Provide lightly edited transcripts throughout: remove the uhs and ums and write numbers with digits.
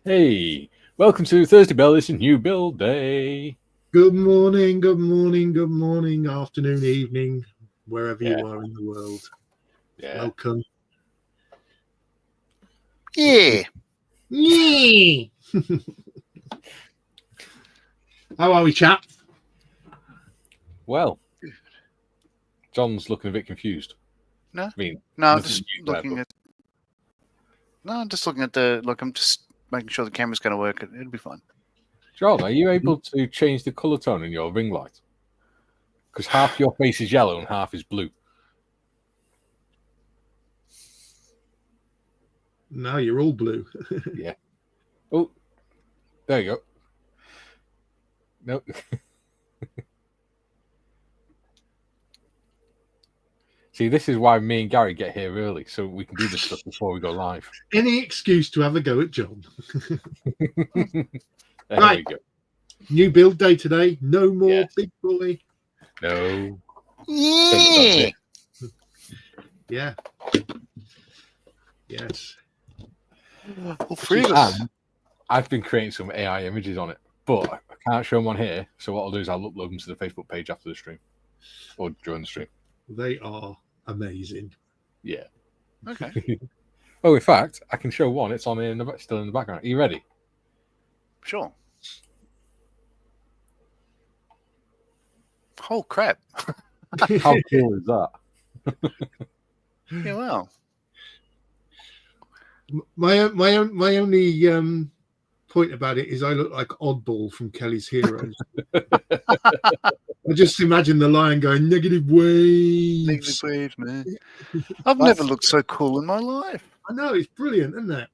Hey, welcome to Thursday Bell. It's a new build day. Good morning, afternoon, evening, wherever Yeah. you are in the world. Yeah. Welcome. Yeah. Yeah. How are we, chap? Well, John's looking a bit confused. No? I mean, No, I'm nothing just new there, looking but- at. No, I'm just looking at the. Look, I'm just making sure the camera's going to work. It'll be fine. John, are you able to change the colour tone in your ring light? Because half your face is yellow and half is blue. No, you're all blue. Yeah. Oh, there you go. No. See, this is why me and Gary get here early, so we can do this stuff before we go live. Any excuse to have a go at John. There Right. we go. New build day today. No more Yes. big boy. No. Yeah. Yeah. Yes. Well, free us. And I've been creating some AI images on it, but I can't show them on here. So what I'll do is I'll upload them to the Facebook page after the stream or during the stream. They are amazing. Yeah. Okay, Oh, in fact, I can show one. It's on here still in the background. Are you ready? sure. Oh crap! How cool is that? Yeah, well, My only point about it is I look like Oddball from Kelly's Heroes. I just imagine the lion going negative waves. negative waves, man. I've never looked so cool in my life. I know, it's brilliant, isn't it?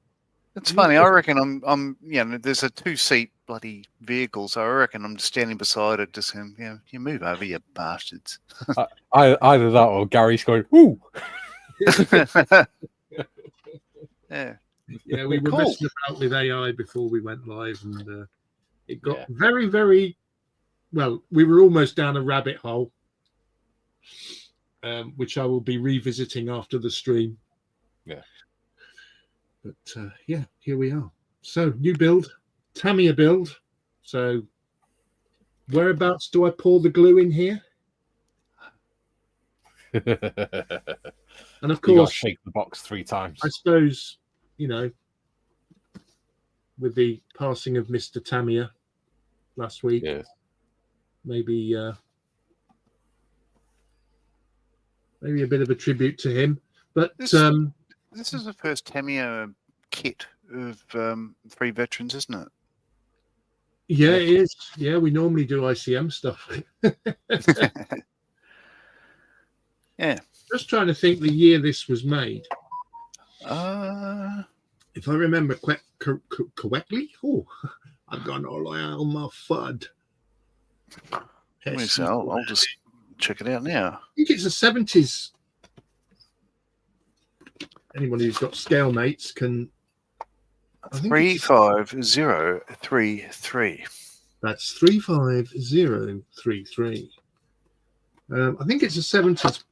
It's funny. I reckon I'm. You know, there's a 2-seat bloody vehicle, so I reckon I'm just standing beside it, just saying, you move over, you bastards. Either that or Gary's going, "Woo!" Yeah. Yeah, we were Cool. messing about with AI before we went live, and it got Yeah. very, very well. We were almost down a rabbit hole, which I will be revisiting after the stream. Yeah. But yeah, here we are. So new build, Tamiya build. So whereabouts do I pour the glue in here? You And of got to course, shake the box 3 times. I suppose, you know, with the passing of Mr. Tamiya last week, Yeah. maybe a bit of a tribute to him. But This is the first Tamiya kit of 3 veterans, isn't it? yeah, it is. Yeah, we normally do ICM stuff. Yeah. Just trying to think the year this was made. Uh, If I remember correctly, I've gone all on my FUD. I'll just check it out now. I think it's the 70s. Anyone who's got scale mates can. I think it's- 35033. That's 35033. I think it's the 70s.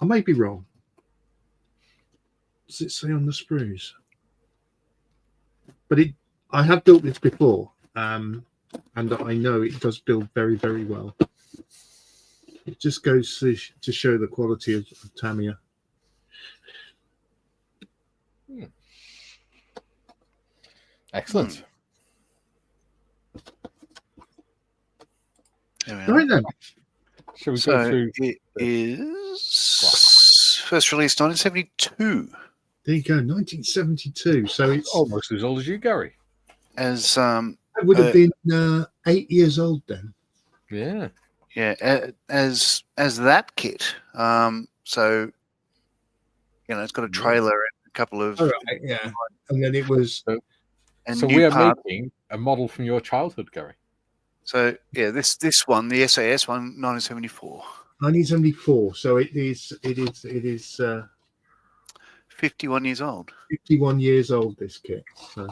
I may be wrong. Does it say on the sprues? But I have built this before, and I know it does build very, very well. It just goes to show the quality of Tamiya. Excellent. There we are. Right then. Shall we go So through? it is first released 1972 There you go, 1972. So it's Almost as old as you, Gary. as I would have been 8 years old then. Yeah. as that kit. So it's got a trailer and a couple of All right, yeah. And then it was and So new we are parts. making a model from your childhood, Gary. So this one, the SAS one, 1974. 1974. So it is 51 years old. 51 years old, this kit. So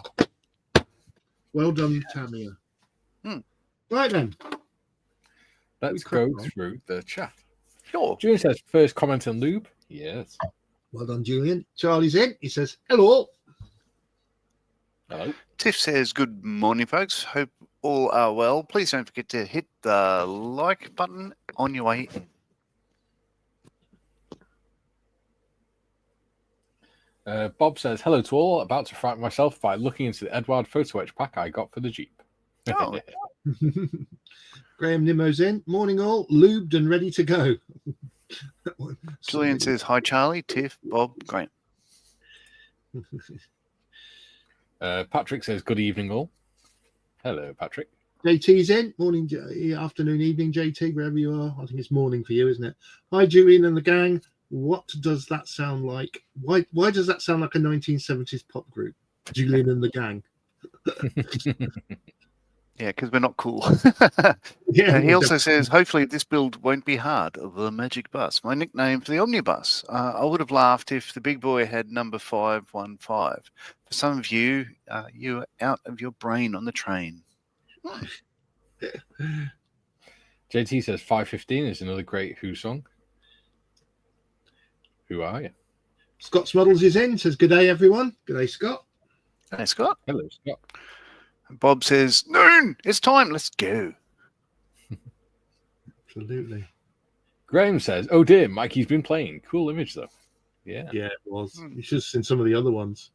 well done, Tamiya. Right then. Let's crack go on. through the chat. Sure. Julian says, first comment and lube. Yes. Well done, Julian. Charlie's in. He says, hello. Hello. Tiff says, good morning, folks. Hope all are well. Please don't forget to hit the like button on your way in. Bob says, hello to all. About to frighten myself by looking into the Edward photo etch pack I got for the Jeep. Oh. Graham Nimmo's in. Morning all. Lubed and ready to go. Julian says, hi, Charlie, Tiff, Bob, Grant. Patrick says, good evening all. Hello, Patrick. JT's in. Morning, afternoon, evening, JT, wherever you are. I think it's morning for you, isn't it? Hi, Julian and the gang. What does that sound like? Why does that sound like a 1970s pop group? Julian and the gang. Yeah, because we're not cool. Yeah. He also says, hopefully this build won't be hard. The Magic Bus, my nickname for the Omnibus. I would have laughed if the big boy had number 515. For some of you, you're out of your brain on the train. JT says 515 is another great Who song. Who are you? Scott's Models is in. Says, good day, everyone. Good day, Scott. Hey, Scott. Hello, Scott. Bob says, noon, it's time. Let's go. Absolutely. Graham says, oh dear, Mikey's been playing. Cool image, though. Yeah. Yeah, it was. You should have seen some of the other ones.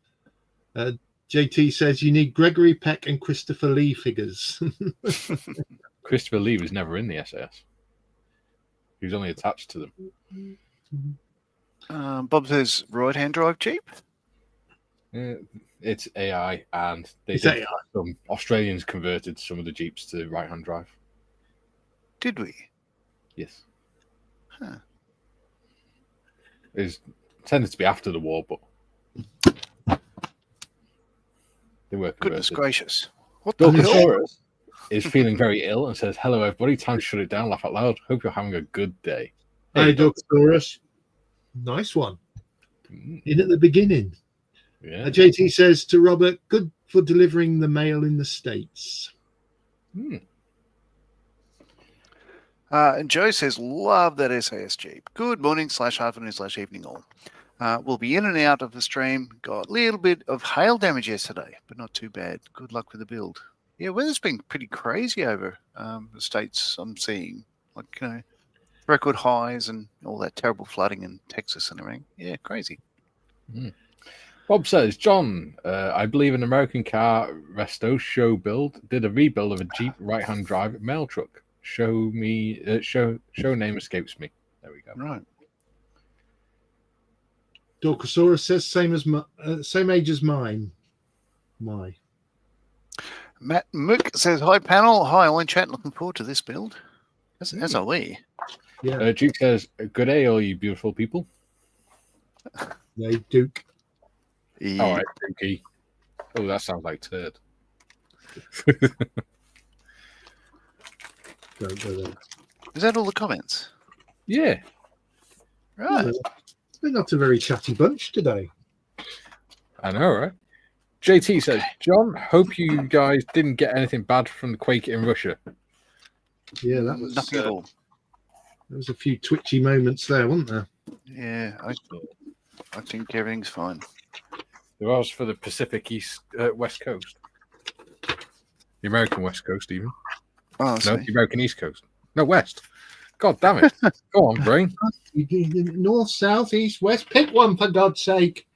JT says, you need Gregory Peck and Christopher Lee figures. Christopher Lee was never in the SAS. He was only attached to them. Bob says, right-hand drive Jeep. It's AI, and some Australians converted some of the Jeeps to right-hand drive. Did we? Yes. Huh. It tended to be after the war, but they were converted. Goodness gracious. What the hell? Dorcosaurus is feeling very ill and says, hello, everybody. Time to shut it down. Laugh out loud. Hope you're having a good day. Hey, Dorcosaurus. Nice one. In at the beginning. Yeah. JT says to Robert, good for delivering the mail in the States. And Joe says, love that SAS Jeep. Good morning /afternoon /evening all. We'll be in and out of the stream. Got a little bit of hail damage yesterday, but not too bad. Good luck with the build. Yeah, weather's been pretty crazy over the States I'm seeing. Like, record highs and all that terrible flooding in Texas and everything. Yeah, crazy. Bob says, John, I believe an American car resto show build did a rebuild of a Jeep right-hand drive mail truck. Show name escapes me. There we go. Right. Dorcosaurus says same age as mine. My. Matt Mook says, hi panel, hi all in chat, looking forward to this build. As are we. Yeah. Duke says, good day, all you beautiful people. Hey, Duke. Yeah. All right, Dukey. Oh, that sounds like turd. Don't go there. Is that all the comments? Yeah. Right. They're not a very chatty bunch today. I know, right? JT says, John, hope you guys didn't get anything bad from the quake in Russia. Yeah, that was nothing at all. There was a few twitchy moments there, wasn't there? Yeah, I think everything's fine. There was for the Pacific West Coast. The American West Coast, even. Oh, no, the American East Coast. No, West. God damn it. Go on, brain. North, south, east, west. Pick one, for God's sake.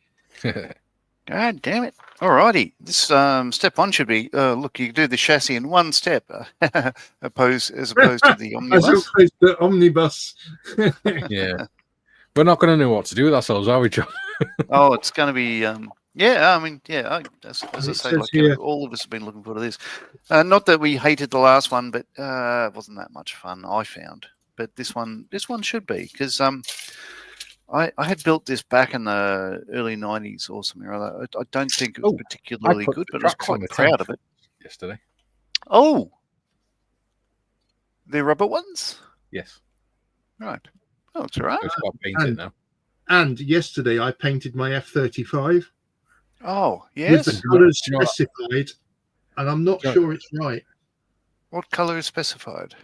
God damn it. Alrighty. This step one should be, look, you can do the chassis in one step as opposed to the omnibus. As opposed to omnibus. Yeah. We're not going to know what to do with ourselves, are we, John? Oh, it's going to be... yeah, I mean, yeah, as I say, like, all of us have been looking forward to this. Not that we hated the last one, but it wasn't that much fun, I found. But this one should be, because I had built this back in the early 90s or something or other. I don't think it was particularly good, but I was quite proud of it. Yesterday. Oh! The rubber ones? Yes. Right. Oh, it's all right. It's got painted now. And yesterday I painted my F-35. Oh, yes. With the colours specified, and I'm not sure it's right. What colour is specified?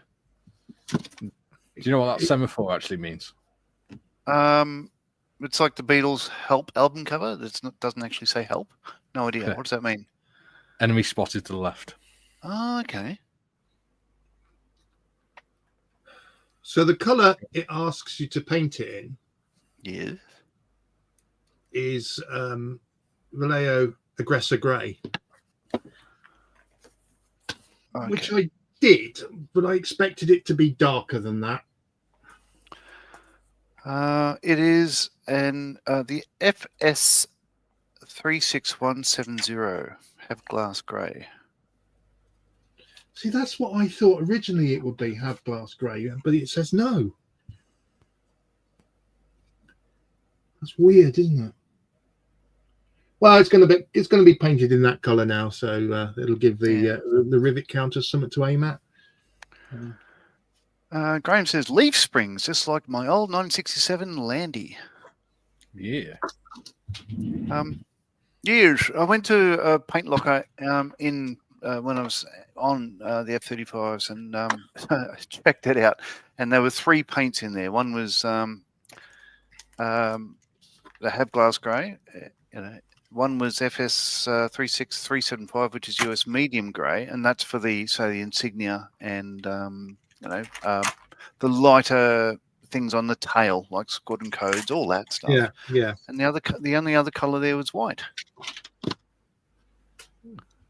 Do you know what that semaphore actually means? It's like the Beatles' Help album cover. Doesn't actually say help. No idea. What does that mean? Enemy spotted to the left. Oh, okay. So the colour it asks you to paint it in Yes. is Vallejo Aggressor Grey, Okay. which I did, but I expected it to be darker than that. It is the FS 36170 have glass grey. See, that's what I thought originally it would be, have glass grey, but it says no. That's weird, isn't it? Well, it's going to be painted in that colour now, so it'll give the rivet counters something to aim at. Graham says leaf springs, just like my old 1967 Landy. Yeah. Years. I went to a paint locker in when I was on the F-35s, and I checked it out. And there were 3 paints in there. One was the Have Glass Grey. One was FS 36375, which is US medium grey, and that's for the insignia and the lighter things on the tail, like squadron codes, all that stuff. Yeah, yeah. And the only other colour there was white.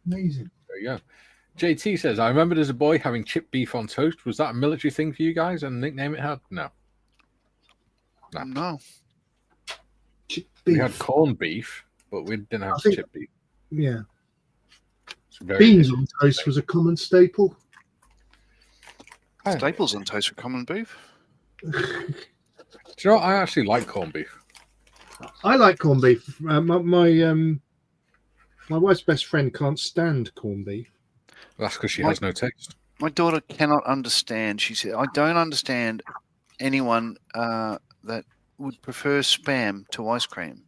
Amazing. There you go. JT says, I remembered as a boy having chipped beef on toast. Was that a military thing for you guys and the nickname it had? No. No. Chipped We beef. had corned beef, but we didn't have chipped beef. Yeah. Very Beans good. on toast was a common staple. Staples on toast with common beef. Do you know what? I actually like corned beef. I like corned beef. My wife's best friend can't stand corned beef. That's because she has no taste. My daughter cannot understand. She said, I don't understand anyone that would prefer Spam to ice cream.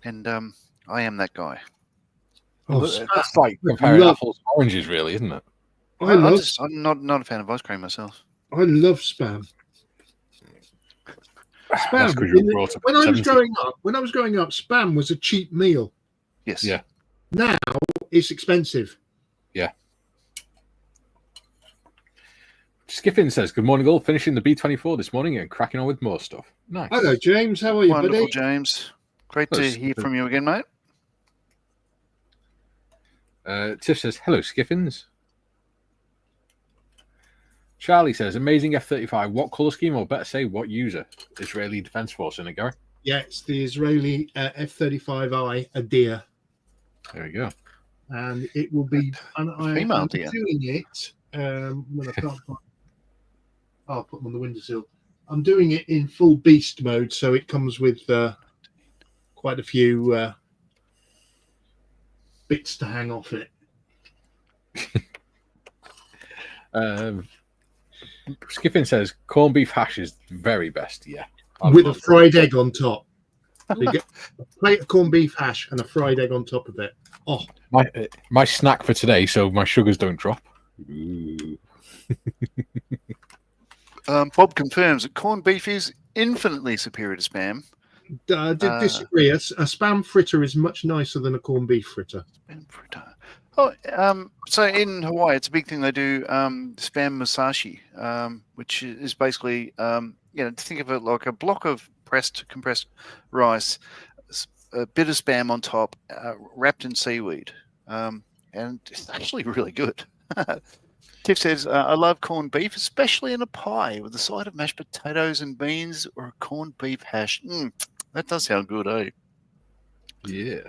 And I am that guy. Oh, That's like comparing apples to oranges, really, isn't it? I'm not a fan of ice cream myself. I love Spam. That's because you were brought up when in I the was 70s. growing up, Spam was a cheap meal. Yes. Yeah. Now it's expensive. Yeah. Skiffin says, good morning all. Finishing the B-24 this morning and cracking on with more stuff. Nice. Hello, James. How are you, Wonderful, buddy? James. Great Hello, to hear from you again, mate. Tiff says, hello, Skiffins. Charlie says, amazing F-35. What colour scheme, or better say, what user? Israeli Defence Force, isn't it, Gary? Yeah, it's the Israeli F-35I Adir. There we go. And it will be... And Female I'm deer. doing it... when I can't find... I'll put them on the windowsill. I'm doing it in full beast mode, so it comes with quite a few bits to hang off it. Skiffin says, corned beef hash is the very best. Yeah. With a fried egg on top. So you get a plate of corned beef hash and a fried egg on top of it. Oh, my snack for today, so my sugars don't drop. Ooh. Bob confirms that corned beef is infinitely superior to Spam. disagree. A Spam fritter is much nicer than a corned beef fritter. Spam fritter. Oh, so in Hawaii, it's a big thing. They do Spam masashi, which is basically, think of it like a block of compressed rice, a bit of Spam on top, wrapped in seaweed. And it's actually really good. Tiff says, I love corned beef, especially in a pie with a side of mashed potatoes and beans or a corned beef hash. That does sound good, eh? Yeah.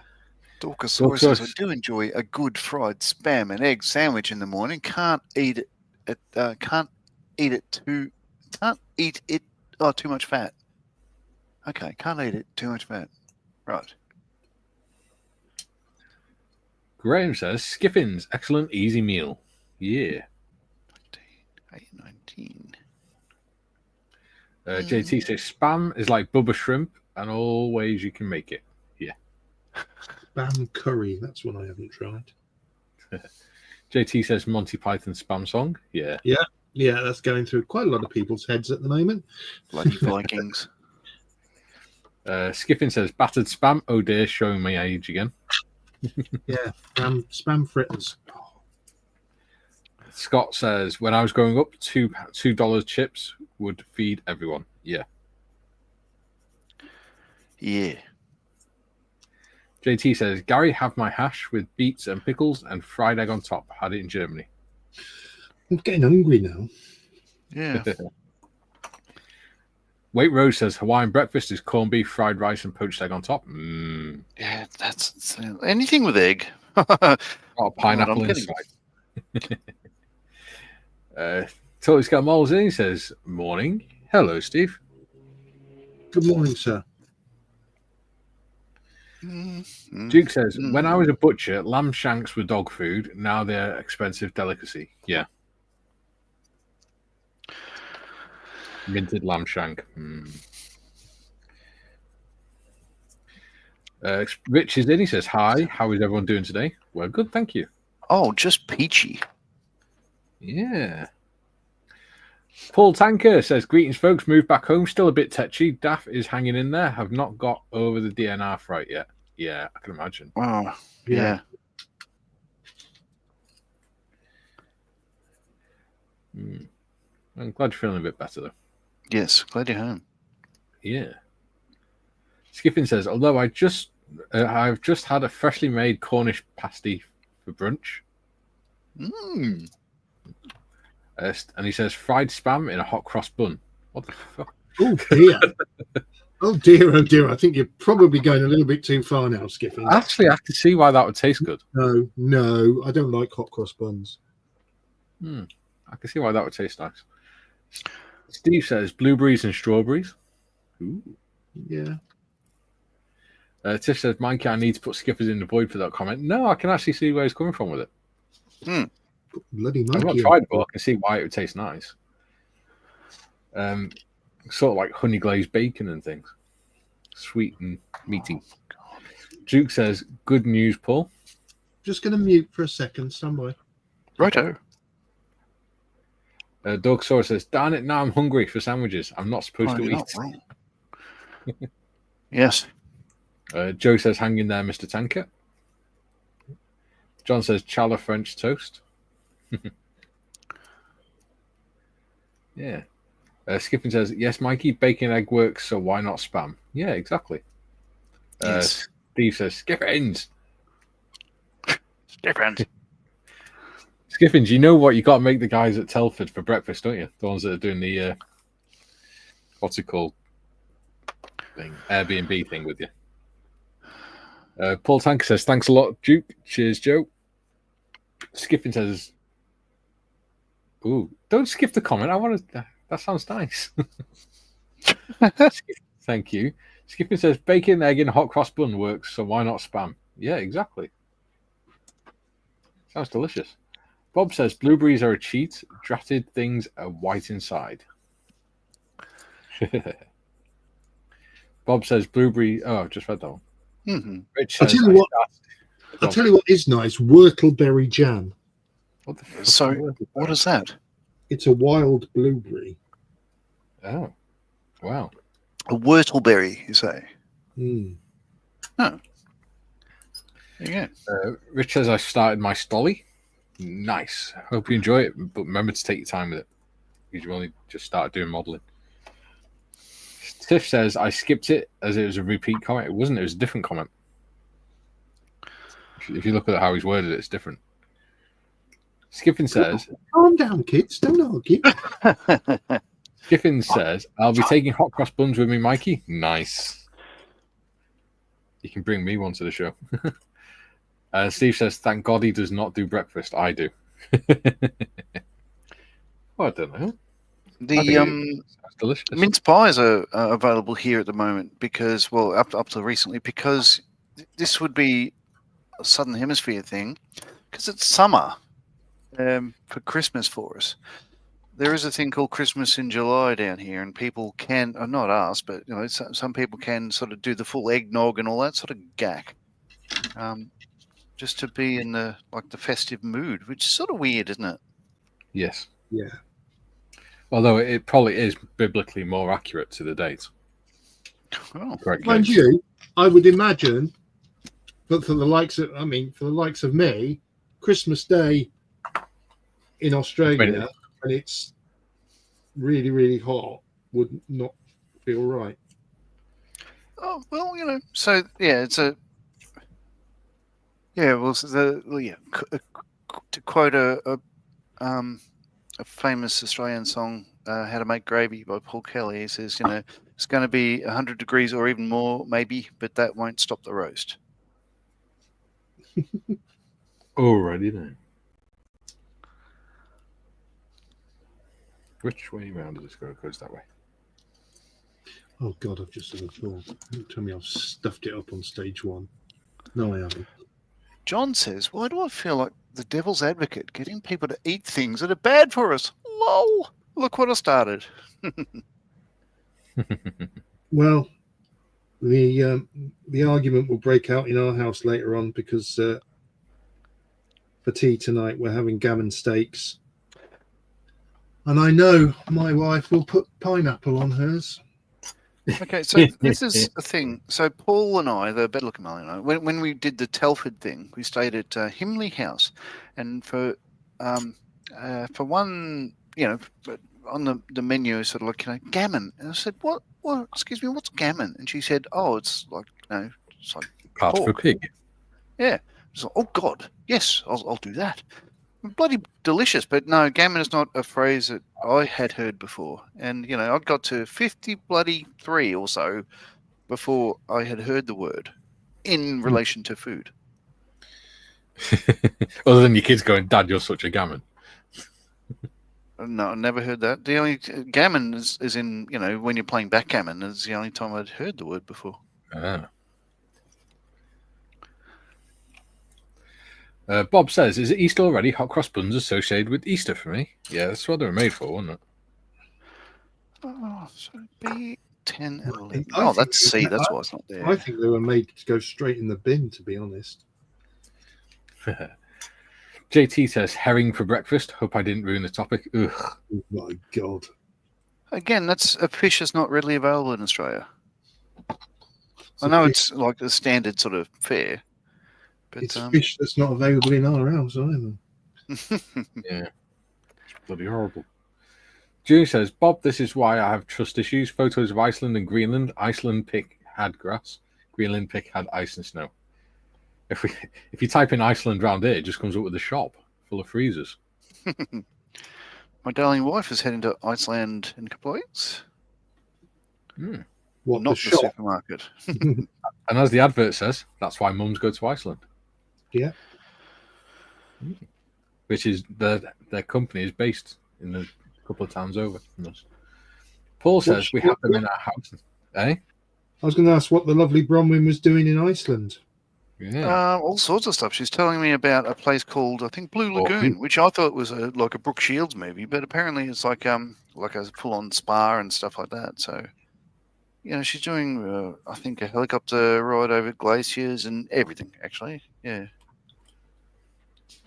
Dorcosaurus says, I do enjoy a good fried Spam and egg sandwich in the morning. Can't eat it too much fat. Okay, can't eat it too much fat. Right. Graham says, Skiffins, excellent easy meal. Yeah. 19. JT says, Spam is like Bubba shrimp and all ways you can make it. Yeah. Spam curry, that's one I haven't tried. JT says, Monty Python Spam song. Yeah. Yeah, that's going through quite a lot of people's heads at the moment. Bloody Vikings. Skiffin says, battered Spam. Oh dear, showing my age again. Yeah, spam fritters. Scott says, when I was growing up, $2 chips would feed everyone. Yeah. Yeah. JT says, Gary, have my hash with beets and pickles and fried egg on top. Had it in Germany. I'm getting hungry now. Yeah. Wait Rose says, Hawaiian breakfast is corned beef, fried rice, and poached egg on top. Yeah, that's anything with egg. Got a pineapple I'm getting- inside. Totally Scott Moles in. He says, morning. Hello, Steve. Good morning, sir. Duke says, when I was a butcher, lamb shanks were dog food. Now they're expensive delicacy. Yeah. Minted lamb shank. Rich is in. He says, hi. How is everyone doing today? Well, good. Thank you. Oh, just peachy. Yeah. Paul Tanker says, greetings, folks. Moved back home. Still a bit tetchy. Daff is hanging in there. Have not got over the DNR fright yet. Yeah, I can imagine. Oh, yeah. I'm glad you're feeling a bit better, though. Yes, glad you're home. Yeah. Skipping says, although I've just had a freshly made Cornish pasty for brunch. And he says, fried spam in a hot cross bun. What the fuck? Oh, dear. Oh, dear, oh, dear. I think you're probably going a little bit too far now, Skipping. Actually, I can see why that would taste good. No, I don't like hot cross buns. I can see why that would taste nice. Steve says, blueberries and strawberries. Ooh. Yeah. Tish says, Mikey, I need to put Skippers in the void for that comment. No, I can actually see where he's coming from with it. Bloody I've not Mikey. tried it, but I can see why it would taste nice. Sort of like honey glazed bacon and things. Sweet and meaty. Duke says, good news, Paul. Just going to mute for a second. Stand by. Righto. Doug Sora says, darn it, now I'm hungry for sandwiches. I'm not supposed to you're eat. not wrong. Yes. Joe says, hang in there, Mr. Tanker. John says, chala French toast. Yeah. Skipping says, yes, Mikey, bacon egg works, so why not spam? Yeah, exactly. Yes. Steve says, Skippins. Different. Skippins, you know what? You got to make the guys at Telford for breakfast, don't you? The ones that are doing the, what's it called? Airbnb thing with you. Paul Tanker says, thanks a lot, Duke. Cheers, Joe. Skipping says, ooh, don't skip the comment. I want to, that sounds nice. Thank you. Skipping says, bacon, egg, and hot cross bun works, so why not spam? Yeah, exactly. Sounds delicious. Bob says, blueberries are a cheat. Dratted things are white inside. Bob says, blueberry. Oh, I've just read that one. Rich says, I'll tell you what is nice. Whortleberry jam. What the fuck? So, what is that? It's a wild blueberry. Oh, wow. A whortleberry, you say? Oh. There you go. Rich says, I started my stolly. Nice. Hope you enjoy it, but remember to take your time with it because you only just started doing modeling. Tiff says, I skipped it as it was a repeat comment. It wasn't, it was a different comment. If you look at how he's worded it, it's different. Skipping says, calm down, kids. Don't argue. Skipping says, I'll be taking hot cross buns with me, Mikey. Nice. You can bring me one to the show. Steve says, thank God he does not do breakfast. I do. Well, I don't know. The delicious. mince pies are available here at the moment because, well, up to recently, because this would be a Southern Hemisphere thing because it's summer for Christmas for us. There is a thing called Christmas in July down here, and people can, not us, but you know, some people can sort of do the full eggnog and all that sort of gack. Just to be in the festive mood, which is sort of weird, isn't it? Yes. Yeah. Although it probably is biblically more accurate to the date. Oh, Correct. Mind you, I would imagine But for the likes of me, Christmas Day in Australia, and it's really, really hot, would not feel right. Oh well, So yeah, it's a Well, to quote a famous Australian song, "How to Make Gravy" by Paul Kelly, he says, it's going to be 100 degrees or even more, maybe, but that won't stop the roast. Alrighty then. Which way round is this going? It goes that way. Oh God, I've just had a thought. Don't tell me I've stuffed it up on stage 1. No, I haven't. John says, "Why do I feel like the devil's advocate, getting people to eat things that are bad for us? Lol! Look what I started." Well, the argument will break out in our house later on because for tea tonight we're having gammon steaks, and I know my wife will put pineapple on hers. Okay, so this is a thing. So Paul and I, the better looking man and I, when we did the Telford thing, we stayed at Himley House, and for one, on the menu, sort of like gammon, and I said, "What? Excuse me, what's gammon?" And she said, "Oh, it's like it's like Parts for pork." pig. Yeah. So, oh God, yes, I'll do that. Bloody delicious, but no, gammon is not a phrase that I had heard before. And I got to 53 or so before I had heard the word in relation to food. Other than your kids going, "Dad, you're such a gammon." No, I never heard that. The only gammon is in when you're playing backgammon. Is the only time I'd heard the word before. Ah. Bob says, "Is it Easter already? Hot cross buns associated with Easter for me." Yeah, that's what they were made for, wasn't it? Oh, so B10 and 11. Oh, that's C. That's why it's not there. I think they were made to go straight in the bin, to be honest. JT says, "Herring for breakfast. Hope I didn't ruin the topic." Ugh. Oh my God. Again, that's a fish that's not readily available in Australia. I know it's like a standard sort of fare. But, it's fish that's not available in our house either. Yeah. It's bloody horrible. June says, "Bob, this is why I have trust issues. Photos of Iceland and Greenland. Iceland pic had grass. Greenland pic had ice and snow." If you type in Iceland round here, it just comes up with a shop full of freezers. My darling wife is heading to Iceland in a couple of weeks. What, not the supermarket. And as the advert says, that's why mums go to Iceland. Yeah. Which is their company is based in a couple of towns over from us. Paul says we have them in our house. Eh? I was going to ask what the lovely Bronwyn was doing in Iceland. Yeah. All sorts of stuff. She's telling me about a place called, I think, Blue Lagoon, which I thought was like a Brooke Shields movie, but apparently it's like a full-on spa and stuff like that. So, she's doing, I think, a helicopter ride over glaciers and everything, actually. Yeah.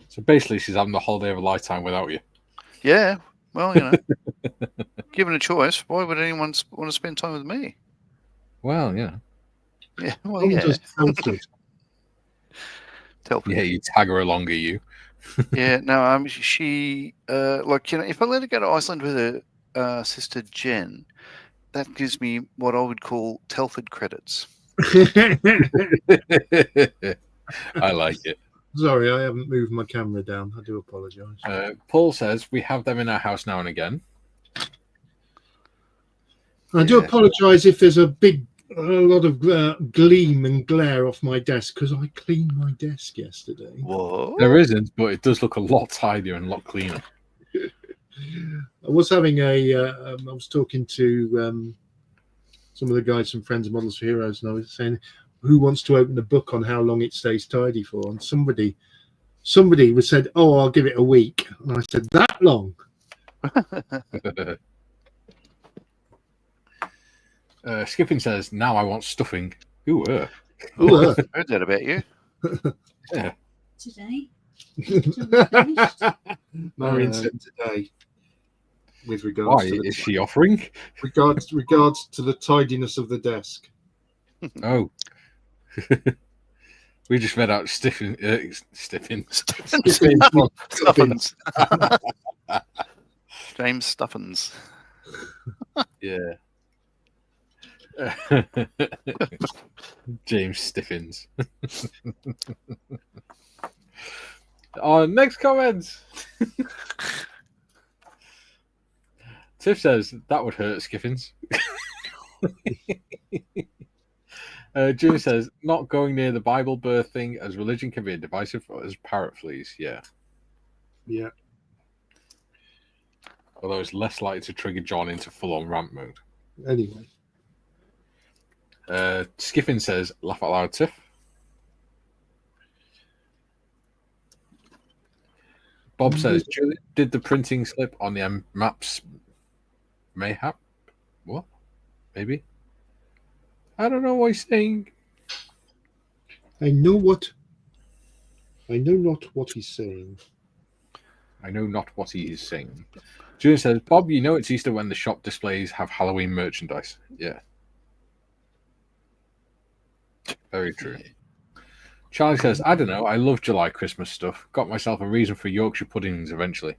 So basically, she's having the holiday of a lifetime without you. Yeah. Well, given a choice, why would anyone want to spend time with me? Well, yeah. Yeah. Well, yeah. Telford. Yeah, you tag her along, are you? Yeah. No. She if I let her go to Iceland with her sister Jen, that gives me what I would call Telford credits. I like it. Sorry, I haven't moved my camera down. I do apologise. Paul says we have them in our house now and again. I do apologise if there's a lot of gleam and glare off my desk because I cleaned my desk yesterday. Whoa. There isn't, but it does look a lot tidier and a lot cleaner. I was having I was talking to some of the guys from Friends of Models for Heroes, and I was saying, who wants to open a book on how long it stays tidy for? And somebody was said, "Oh, I'll give it a week." And I said, "That long?" Skipping says, "Now I want stuffing." Ooh, I heard that about you. Yeah. Today. Marion said today. With regards Why to is she offering? Regards to the tidiness of the desk. Oh. We just read out Stiffins. Stuffins. James Stuffins. Yeah. James Stiffins. Next comment. Tiff says that would hurt Skiffins. June says not going near the Bible birth thing, as religion can be a divisive as parrot fleas. Yeah. Yeah. Although it's less likely to trigger John into full-on rant mode. Anyway. Skiffin says, laugh out loud, Tiff. Bob says, did the printing slip on the maps mayhap? What? Maybe? I don't know what he's saying. I know not what he's saying. I know not what he is saying. Julian says, Bob, you know it's Easter when the shop displays have Halloween merchandise. Yeah. Very true. Charlie says, I don't know. I love July Christmas stuff. Got myself a reason for Yorkshire puddings eventually.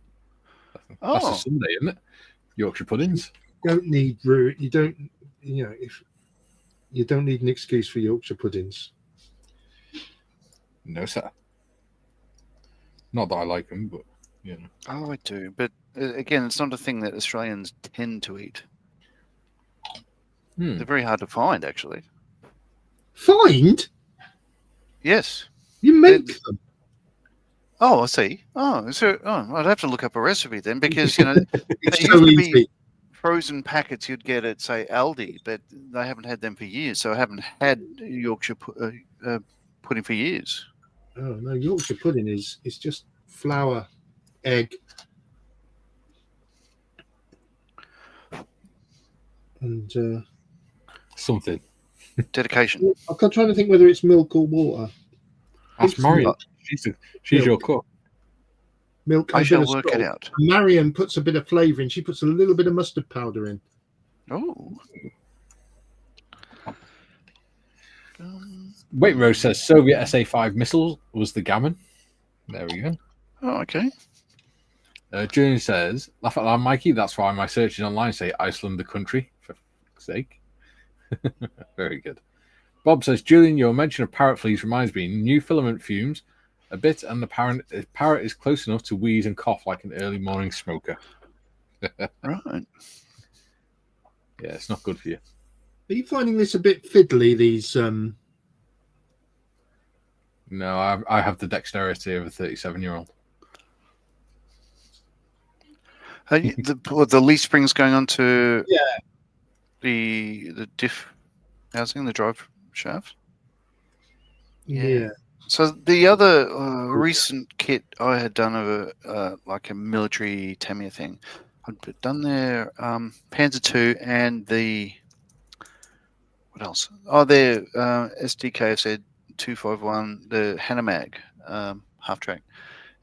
That's a Sunday, isn't it? Yorkshire puddings. You don't need you don't need an excuse for Yorkshire puddings. No, sir. Not that I like them, but you know. Oh, I do. But again, it's not a thing that Australians tend to eat. They're very hard to find, actually. Find? Yes. You make them. Oh, I see. I'd have to look up a recipe then, because they It's used so to easy. be frozen packets you'd get at, say, Aldi, but they haven't had them for years, so I haven't had Yorkshire pudding for years. Oh no, Yorkshire pudding is just flour, egg, and something. Dedication. I'm trying to think whether it's milk or water. Ask Marion. She's your cook. Milk. I and shall bit of work salt. it out. Marion puts a bit of flavour in. She puts a little bit of mustard powder in. Oh. Wait, Rose says Soviet SA-5 missiles was the gammon. There we go. Oh, okay. Julian says, laugh out loud, Mikey. That's why my searches online say Iceland the country, for fuck's sake. Very good. Bob says, Julian, your mention of parrot fleas reminds me, new filament fumes a bit, and the parrot is close enough to wheeze and cough like an early morning smoker. Right. Yeah, it's not good for you. Are you finding this a bit fiddly, these No, I have the dexterity of a 37-year-old. The leaf springs going on to the diff housing, the drive shaft. Yeah. So the other recent kit I had done of like a military Tamiya thing, I'd done their Panzer II and the what else? Oh, their SDKFZ 251, the Hanamag half track,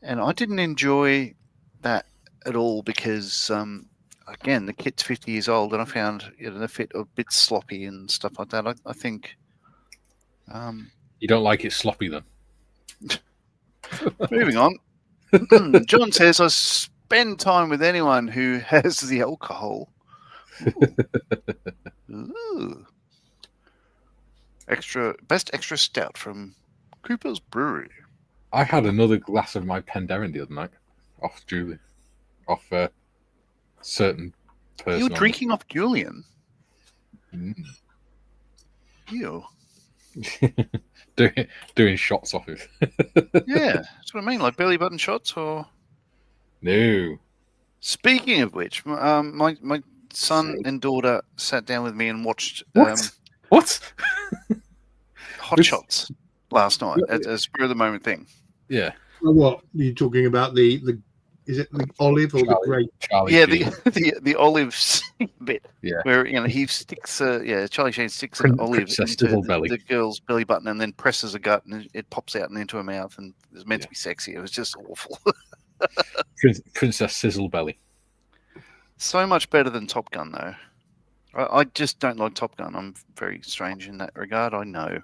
and I didn't enjoy that at all because again the kit's 50 years old and I found the fit a bit sloppy and stuff like that. I think you don't like it sloppy then. Moving on. John says I spend time with anyone who has the alcohol. Ooh. Best extra stout from Cooper's Brewery. I had another glass of my Penderyn the other night off Julie. Off a certain person. You were drinking off Julian? Ew. doing shots off it. Yeah, that's what I mean. Like belly button shots, or no. Speaking of which, my son and daughter sat down with me and watched what? Hot Shots last night as a spur of the moment thing. Yeah. What are you talking about? The is it the olive or the grape? Charlie the olive bit. Yeah. Where he sticks Charlie Sheen sticks an olive into the girl's belly button and then presses a gut and it pops out and into her mouth and it's meant to be sexy. It was just awful. Princess Sizzle Belly. So much better than Top Gun though. I just don't like Top Gun. I'm very strange in that regard. I know.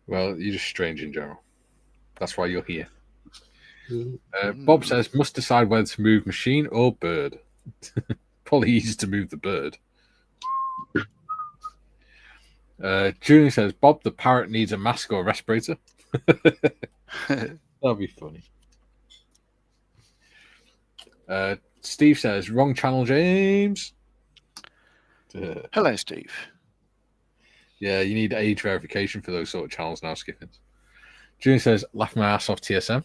Well, you're just strange in general. That's why you're here. Mm. Bob says, must decide whether to move machine or bird. Probably easy to move the bird. Julian says, Bob, the parrot needs a mask or a respirator. That'll be funny. Steve says, wrong channel, James. Hello, Steve. Yeah, you need age verification for those sort of channels now, Skiffins. Julian says, laugh my ass off TSM.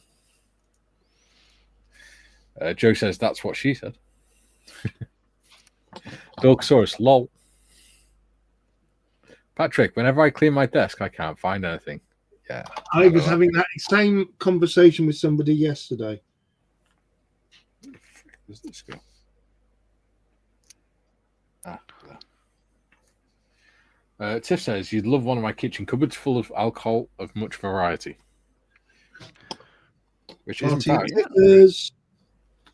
Joe says, that's what she said. Dorkosaurus, lol. Patrick, whenever I clear my desk, I can't find anything. Yeah. I was having that same conversation with somebody yesterday. Where's this go? There. Tiff says, you'd love one of my kitchen cupboards full of alcohol of much variety. Which isn't bad,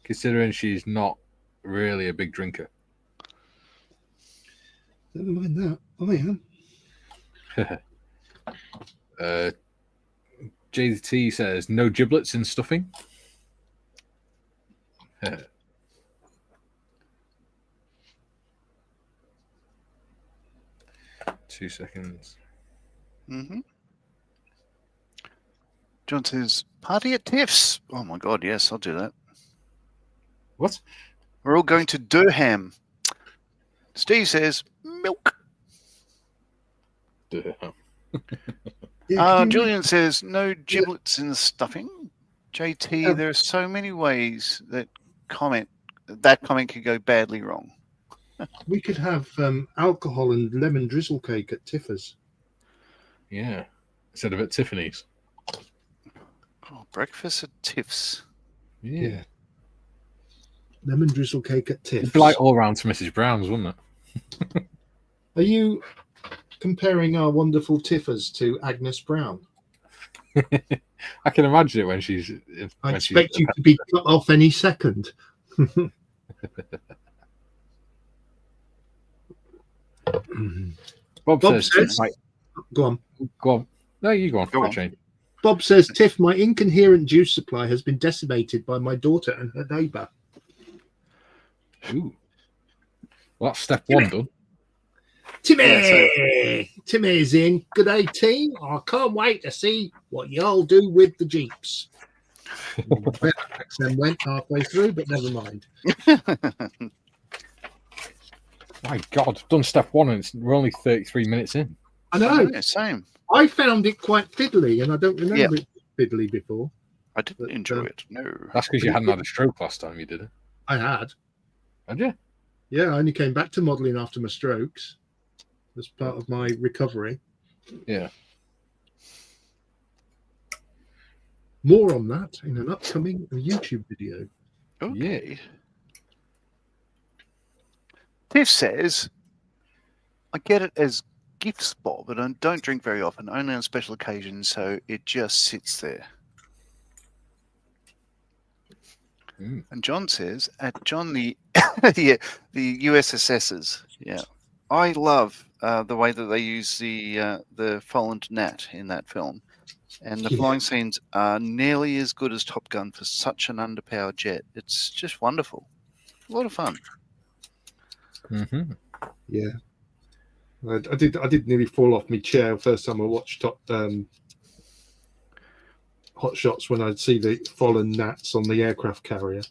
considering she's not really a big drinker. Never mind that. I am. JT says, no giblets in stuffing. 2 seconds. Mm-hmm. John says, party at Tiff's. Oh, my God, yes, I'll do that. What? We're all going to Durham. Steve says, milk. Julian says, no giblets in the stuffing. JT, there are so many ways that comment could go badly wrong. We could have alcohol and lemon drizzle cake at Tiff's. Yeah, instead of at Tiffany's. Oh, breakfast at Tiff's. Yeah. Lemon drizzle cake at Tiff's. It'd be like all round to Mrs. Brown's, wouldn't it? Are you comparing our wonderful Tiffers to Agnes Brown? I can imagine it when she's. I expect you to be cut off any second. Bob says go on. No, you go on. Go on. Change. Bob says, Tiff, my incoherent juice supply has been decimated by my daughter and her neighbour. Ooh. Well, that's step one done. Timmy! Timmy's in. Good day, team. I can't wait to see what y'all do with the Jeeps. Then went halfway through, but never mind. My God, done step one and we're only 33 minutes in. I know. Yeah, same. I found it quite fiddly, and I don't remember it fiddly before. I didn't enjoy it. No. That's because you hadn't had a stroke last time you did it. I had. Had you? Yeah, I only came back to modelling after my strokes as part of my recovery. Yeah. More on that in an upcoming YouTube video. Okay. Yeah. Tiff says, I get it as gifts, Bob, but I don't drink very often, only on special occasions, so it just sits there. And John says, at John the the USSSs, I love the way that they use the fallen gnat in that film, and the flying scenes are nearly as good as Top Gun for such an underpowered jet. It's just wonderful, a lot of fun. Mm-hmm. Yeah, I did nearly fall off my chair first time I watched Hot Shots when I'd see the fallen gnats on the aircraft carrier.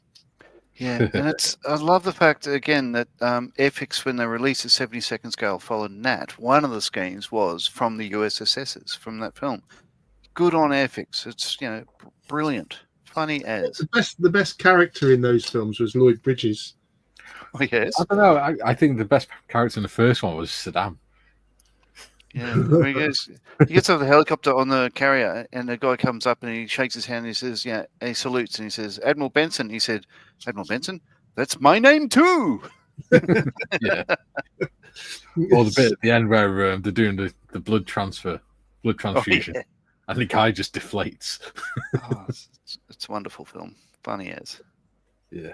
Yeah, and I love the fact again that Airfix, when they released a 70-second scale fallen gnat, one of the schemes was from the USSSs from that film. Good on Airfix. It's brilliant, funny as. The best character in those films was Lloyd Bridges. Oh, yes. I don't know. I think the best character in the first one was Saddam. Yeah, he gets off the helicopter on the carrier, and the guy comes up and he shakes his hand and he says, and he salutes and he says, Admiral Benson. He said, Admiral Benson, that's my name too. Yeah. Or the bit at the end where they're doing the blood transfusion, and the guy just deflates. It's a wonderful film, funny as. Yeah.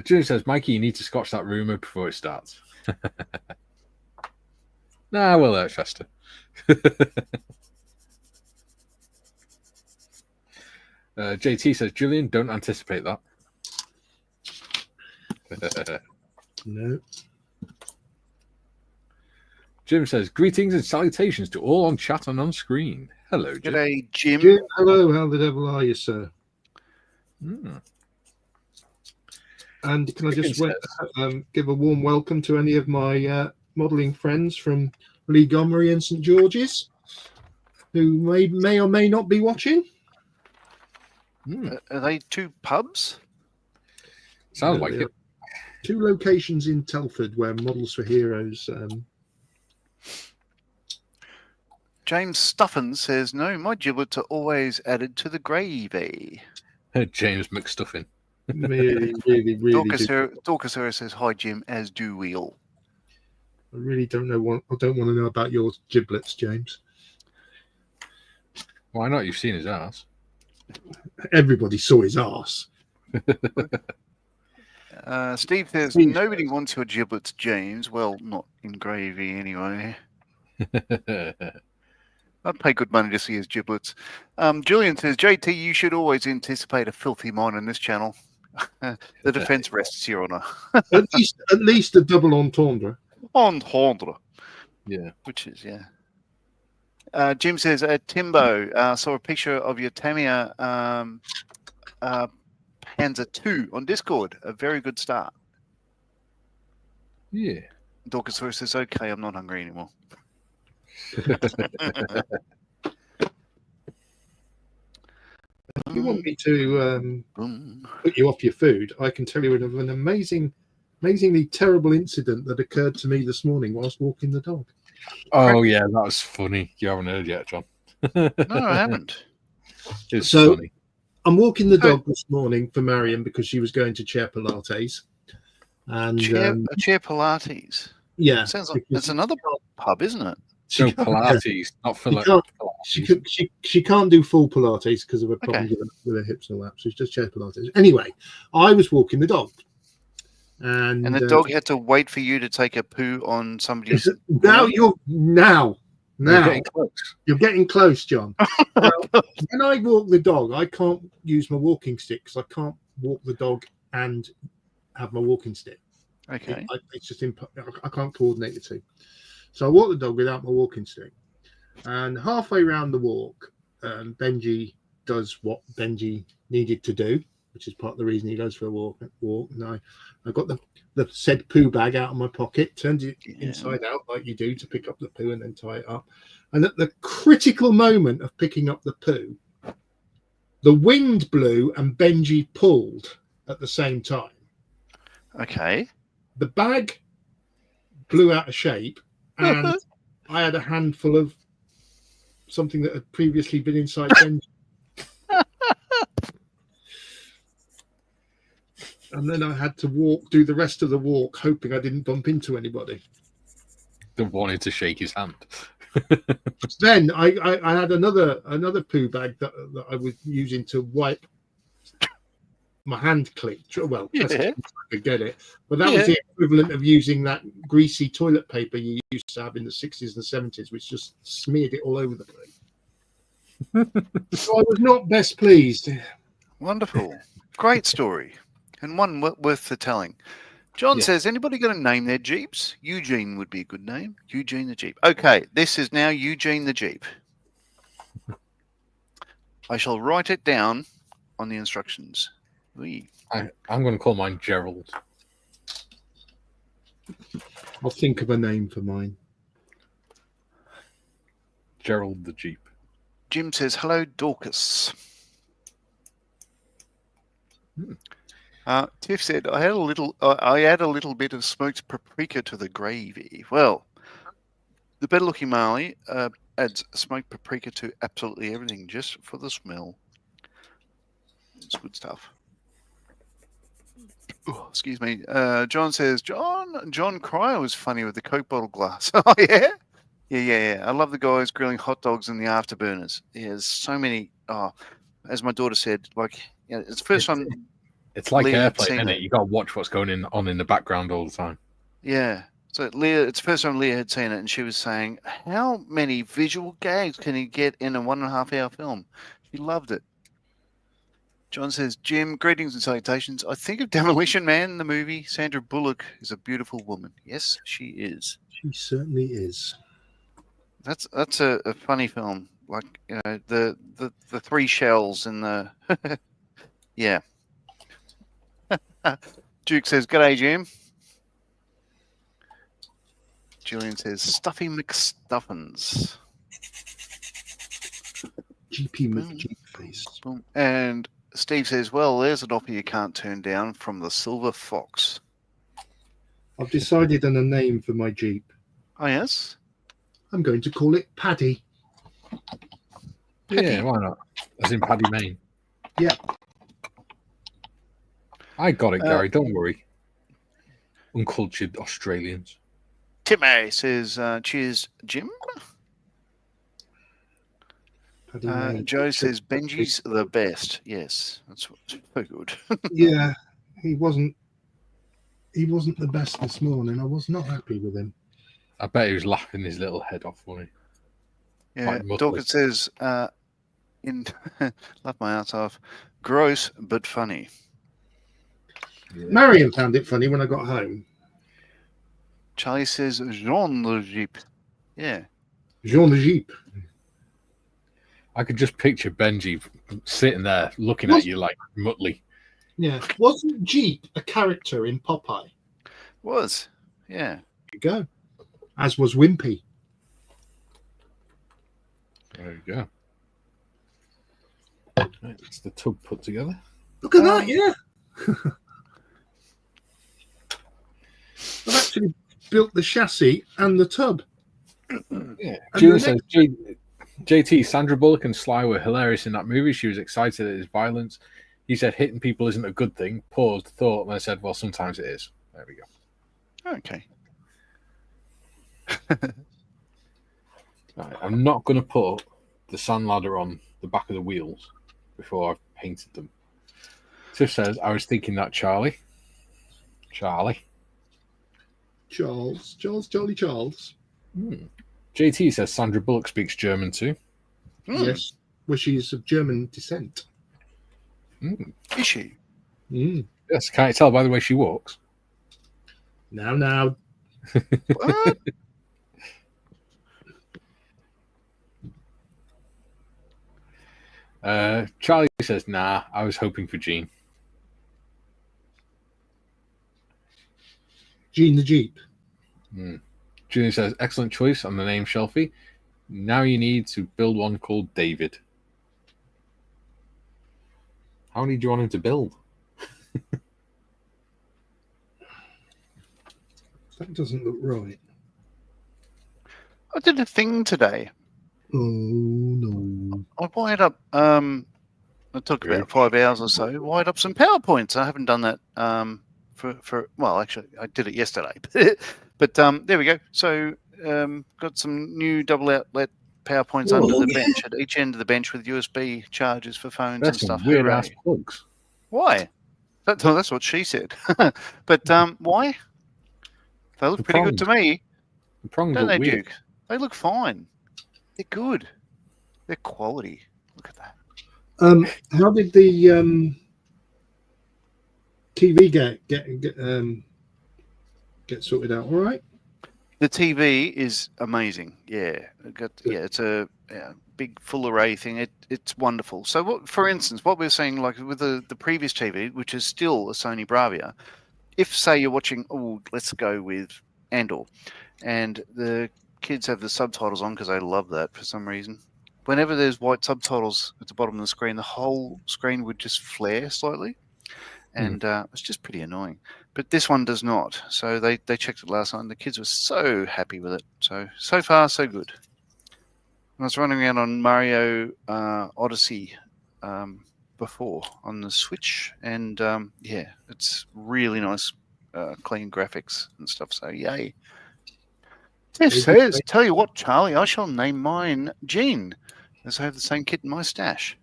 Jim says, Mikey, you need to scotch that rumour before it starts. Nah, we'll let it fester. JT says, Julian, don't anticipate that. No. Jim says, greetings and salutations to all on chat and on screen. Hello, Jim. G'day, Jim. Jim, hello. How the devil are you, sir? And can I just give a warm welcome to any of my modelling friends from Lee Gomery and St George's who may or may not be watching? Are they two pubs? Sounds like it. Two locations in Telford where Models for Heroes. James Stuffin says, no, my giblets are always added to the gravy. James McStuffin. Really Dorcas Hera says, hi, Jim, as do we all. I really don't know. I don't want to know about your giblets, James. Why not? You've seen his ass. Everybody saw his ass. Steve says, nobody wants your giblets, James. Well, not in gravy anyway. I'd pay good money to see his giblets. Julian says, JT, you should always anticipate a filthy mine on this channel. The defense rests your honor. at least a double entendre. Entendre. Yeah. Which is, yeah. Jim says, Timbo, saw a picture of your Tamiya Panzer 2 on Discord. A very good start. Yeah. Dorcas says, okay, I'm not hungry anymore. If you want me to put you off your food, I can tell you of an amazingly terrible incident that occurred to me this morning whilst walking the dog. Oh, yeah, that was funny. You haven't heard yet, John. No, I haven't. It's funny. I'm walking the dog this morning for Marion because she was going to Chair Pilates. And Chair Pilates? Yeah. Sounds like it's another pub, isn't it? So Pilates, not Pilates. She can't do full Pilates because of her problems with her hips and all that. So it's just Chair Pilates. Anyway, I was walking the dog. And the dog had to wait for you to take a poo on somebody's. You're getting close. You're getting close, John. When I walk the dog, I can't use my walking stick because I can't walk the dog and have my walking stick. Okay. It's just I can't coordinate the two. So I walk the dog without my walking stick. And halfway around the walk, Benji does what Benji needed to do, which is part of the reason he goes for a walk. And I got the said poo bag out of my pocket, turned it inside out like you do to pick up the poo and then tie it up. And at the critical moment of picking up the poo, the wind blew and Benji pulled at the same time. Okay. The bag blew out of shape and I had a handful of something that had previously been inside Benji. And then I had to do the rest of the walk, hoping I didn't bump into anybody. They wanted to shake his hand. Then I had another poo bag that I was using to wipe my hand clean. Well, I could get it, but that was the equivalent of using that greasy toilet paper you used to have in the 60s and 70s, which just smeared it all over the place. So I was not best pleased. Wonderful, great story. And one worth the telling. John says, anybody going to name their Jeeps? Eugene would be a good name. Eugene the Jeep. Okay, this is now Eugene the Jeep. I shall write it down on the instructions. I'm going to call mine Gerald. I'll think of a name for mine. Gerald the Jeep. Jim says, hello, Dorcas. Tiff said, I add a little bit of smoked paprika to the gravy. Well, the better looking Marley adds smoked paprika to absolutely everything just for the smell. It's good stuff. Oh, excuse me. John says, John Cryer was funny with the Coke bottle glass. Oh, yeah? Yeah. I love the guys grilling hot dogs in the afterburners. There's so many. Oh, as my daughter said, it's the first time. It's like airplane, isn't it? You got to watch what's going on in the background all the time. Yeah. So Leah, it's the first time Leah had seen it, and she was saying, how many visual gags can you get in a 1.5 hour film? She loved it. John says, Jim, greetings and salutations. I think of Demolition Man, the movie. Sandra Bullock is a beautiful woman. Yes, she is. She certainly is. That's a funny film. Like, the three shells and the yeah. Duke says, "G'day, Jim." Julian says, "Stuffy McStuffins." GP McGeep face. Boom. And Steve says, "Well, there's an offer you can't turn down from the Silver Fox." I've decided on a name for my Jeep. Oh yes. I'm going to call it Paddy. Yeah, why not? As in Paddy Main. Yeah. I got it, Gary. Don't worry. Uncultured Australians. Timmy says, "Cheers, Jim." Paddy Main. Joe says, "Benji's the best." Yes, that's so good. Yeah, he wasn't the best this morning. I was not happy with him. I bet he was laughing his little head off, wasn't he? Yeah, Dawkins says, "In laugh my ass off. Gross but funny." Yeah. Marion found it funny when I got home. Charlie says, "Jean the Jeep." Yeah. Jean the Jeep. I could just picture Benji sitting there looking at you like Muttley. Yeah. Wasn't Jeep a character in Popeye? Was. Yeah. There you go. As was Wimpy. There you go. Right, it's the tub put together. Look at that, yeah. I've actually built the chassis and the tub. Yeah. And Julie the says, JT, Sandra Bullock and Sly were hilarious in that movie. She was excited at his violence. He said hitting people isn't a good thing. Paused, thought, and I said, well, sometimes it is. There we go. Okay. Right, I'm not going to put the sand ladder on the back of the wheels before I've painted them. Tiff says, I was thinking that Charlie. Charles. JT says Sandra Bullock speaks German too. Yes. Well, she's of German descent. Is she? Yes, can't you tell by the way she walks? Now. What? Charlie says, nah, I was hoping for Gene. Gene the Jeep. Julie says, excellent choice on the name Shelfie. Now you need to build one called David. How many do you want him to build? That doesn't look right. I did a thing today. Oh, no. I wired up, it took about 5 hours or so, wired up some PowerPoints. I haven't done that well, actually, I did it yesterday. But there we go. So got some new double outlet PowerPoints under the bench, at each end of the bench with USB chargers for phones and stuff. Weird ass plugs. Why? That's what she said. But why? They look pretty good to me. The prongs Don't look they, weird. Duke? They look fine. They're good. They're quality. Look at that. How did the TV get sorted out? All right. The TV is amazing. Yeah, it's a big full array thing. It's wonderful. So, what, for instance, what we're saying, like with the previous TV, which is still a Sony Bravia, if say you're watching, let's go with Andor, and the kids have the subtitles on because they love that for some reason. Whenever there's white subtitles at the bottom of the screen, the whole screen would just flare slightly, and it's just pretty annoying. But this one does not. So they checked it last night, and the kids were so happy with it. So far, so good. I was running around on Mario Odyssey before on the Switch, and it's really nice, clean graphics and stuff. So yay! Tiff says, "Tell you what, Charlie, I shall name mine Gene, as I have the same kit in my stash."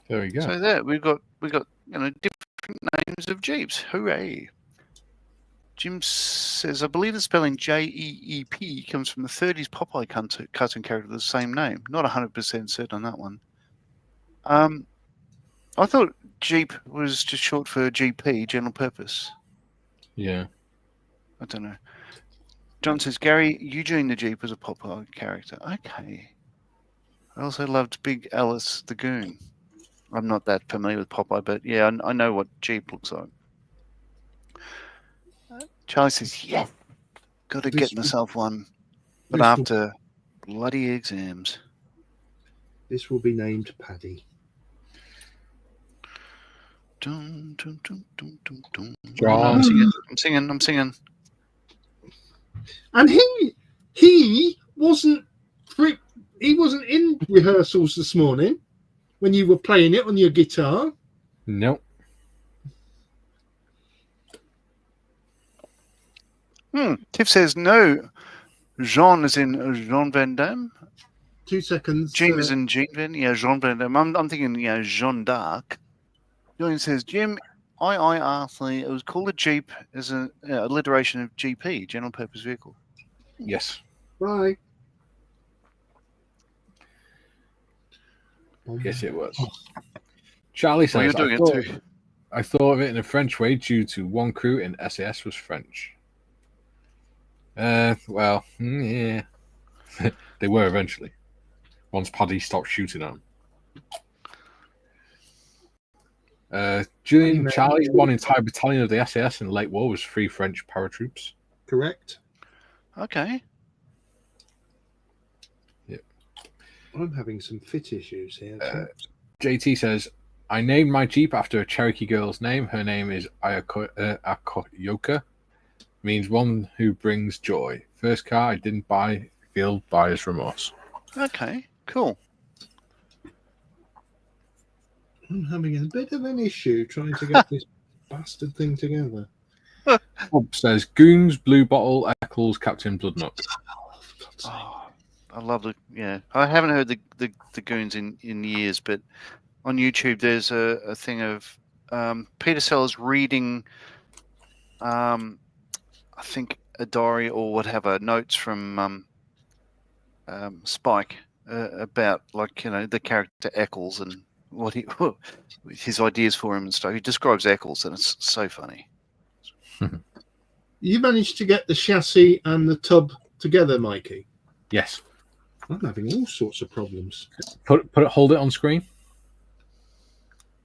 There we go. So there we got different names of Jeeps. Hooray! Jim says, I believe the spelling Jeep comes from the 30s Popeye cartoon character with the same name. Not 100% certain on that one. I thought Jeep was just short for GP, general purpose. Yeah. I don't know. John says, Gary, Eugene the Jeep was a Popeye character. Okay. I also loved Big Alice the Goon. I'm not that familiar with Popeye, but yeah, I know what Jeep looks like. Charlie says, yes, got to get myself one, but after bloody exams. This will be named Paddy. Dun, dun, dun, dun, dun, dun. John. I'm singing. And he wasn't in rehearsals this morning when you were playing it on your guitar. Nope. Tiff says no. Jean is in Jean Van Damme. 2 seconds. Jim is in Jean Van. Yeah, Jean Van Damme. I'm thinking, Jeanne d'Arc. Julian says, Jim, IIRC. It was called a Jeep as an alliteration of GP, general purpose vehicle. Yes. Bye. Yes, it was. Charlie says, you're doing it too. I thought of it in a French way due to one crew in SAS was French. Well, yeah. They were eventually. Once Paddy stopped shooting at them. Julian, Charlie's one entire battalion of the SAS in the late war was 3 French paratroops. Correct. Okay. Yep. I'm having some fit issues here. JT says, I named my Jeep after a Cherokee girl's name. Her name is Akoyoka. Means one who brings joy. First car I didn't buy, feel buyer's remorse. Okay, cool. I'm having a bit of an issue trying to get this bastard thing together. Bob says, Goons, Blue Bottle, Eccles, Captain Bloodnut. Oh, I love the, I haven't heard the Goons in years, but on YouTube there's a thing of Peter Sellers reading I think a diary or whatever, notes from Spike about the character Eccles and what his ideas for him and stuff. He describes Eccles and it's so funny. You managed to get the chassis and the tub together, Mikey? Yes. I'm having all sorts of problems. Hold it on screen.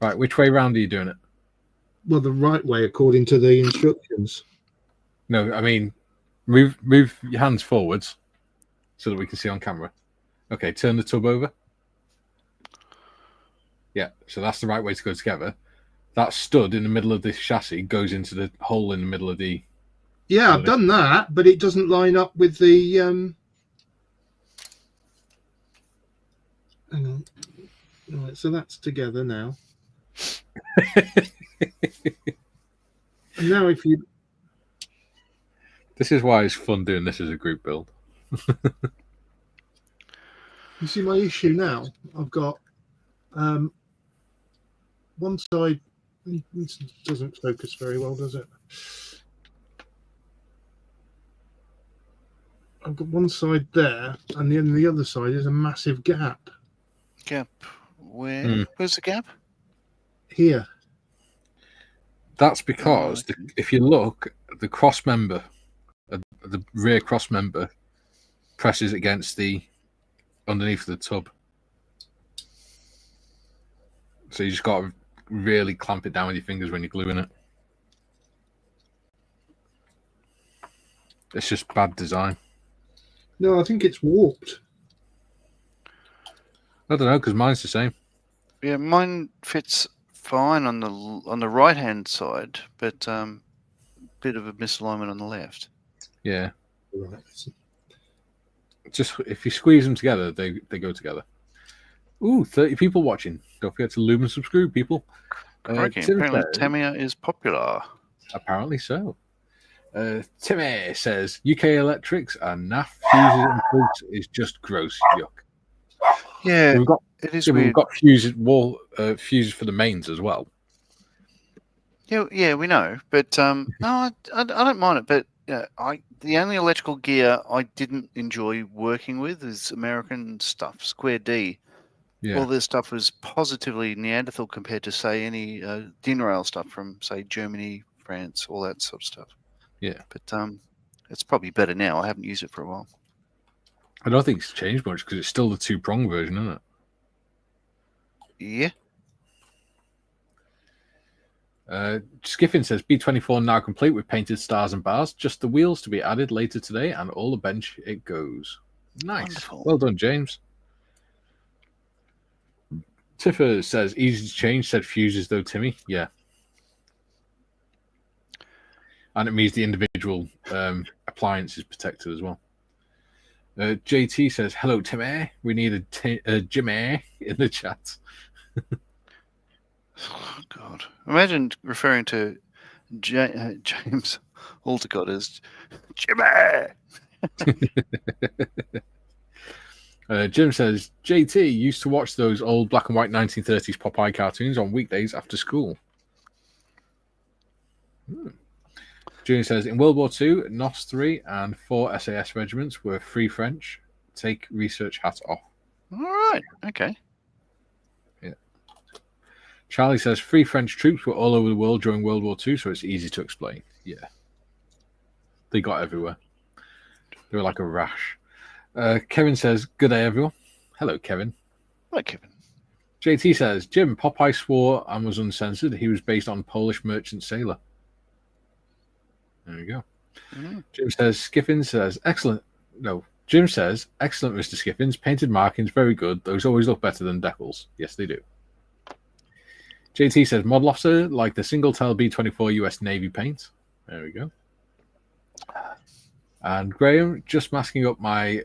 Right, which way round are you doing it? Well, the right way according to the instructions. No, I mean, move your hands forwards so that we can see on camera. Okay, turn the tub over. Yeah, so that's the right way to go together. That stud in the middle of this chassis goes into the hole in the middle of the... Yeah, I've done that, but it doesn't line up with the... Hang on. Right, so that's together now. And now if you... This is why it's fun doing this as a group build. You see my issue now? I've got one side... It doesn't focus very well, does it? I've got one side there, and then the other side is a massive gap. Gap? Where? Where's the gap? Here. That's because if you look, the cross member, the rear cross member, presses against the underneath the tub. So you just got to really clamp it down with your fingers when you're gluing it. It's just bad design. No, I think it's warped. I don't know, because mine's the same. Yeah, mine fits fine on the right hand side, but bit of a misalignment on the left. Yeah. Right. Just if you squeeze them together, they go together. Ooh, 30 people watching. Don't forget to lube and subscribe, people. Apparently Tamiya is popular. Apparently so. Timmy says UK electrics and NAF fuses and plugs is just gross yuck. Yeah, it is weird. We've got fuses for the mains as well. Yeah, we know, but no, I don't mind it. But the only electrical gear I didn't enjoy working with is American stuff, Square D. Yeah. All this stuff was positively Neanderthal compared to, say, any DIN rail stuff from, say, Germany, France, all that sort of stuff. Yeah. But it's probably better now. I haven't used it for a while. I don't think it's changed much because it's still the 2-prong version, isn't it? Yeah. Skiffin says B24 now complete with painted stars and bars. Just the wheels to be added later today, and all the bench it goes. Nice. Wonderful. Well done, James. Tiffer says easy to change. Said fuses though, Timmy. Yeah. And it means the individual appliance is protected as well. JT says, hello, Timmy. We need a Jimmy in the chat. Oh, God. Imagine referring to James Aldecott as Jimmy. Jim says, JT used to watch those old black and white 1930s Popeye cartoons on weekdays after school. Junior says, in World War II, NOS 3 and 4 SAS regiments were free French. Take research hat off. All right. Okay. Yeah. Charlie says, free French troops were all over the world during World War II, so it's easy to explain. Yeah. They got everywhere. They were like a rash. Kevin says, good day, everyone. Hello, Kevin. Hi, Kevin. JT says, Jim, Popeye swore and was uncensored. He was based on Polish merchant sailor. There we go. Mm. Jim says, Skiffins says, excellent. No, Jim says, excellent, Mr. Skiffins. Painted markings, very good. Those always look better than decals. Yes, they do. JT says, model officer, like the single-tail B-24 US Navy paint. There we go. And Graham, just masking up my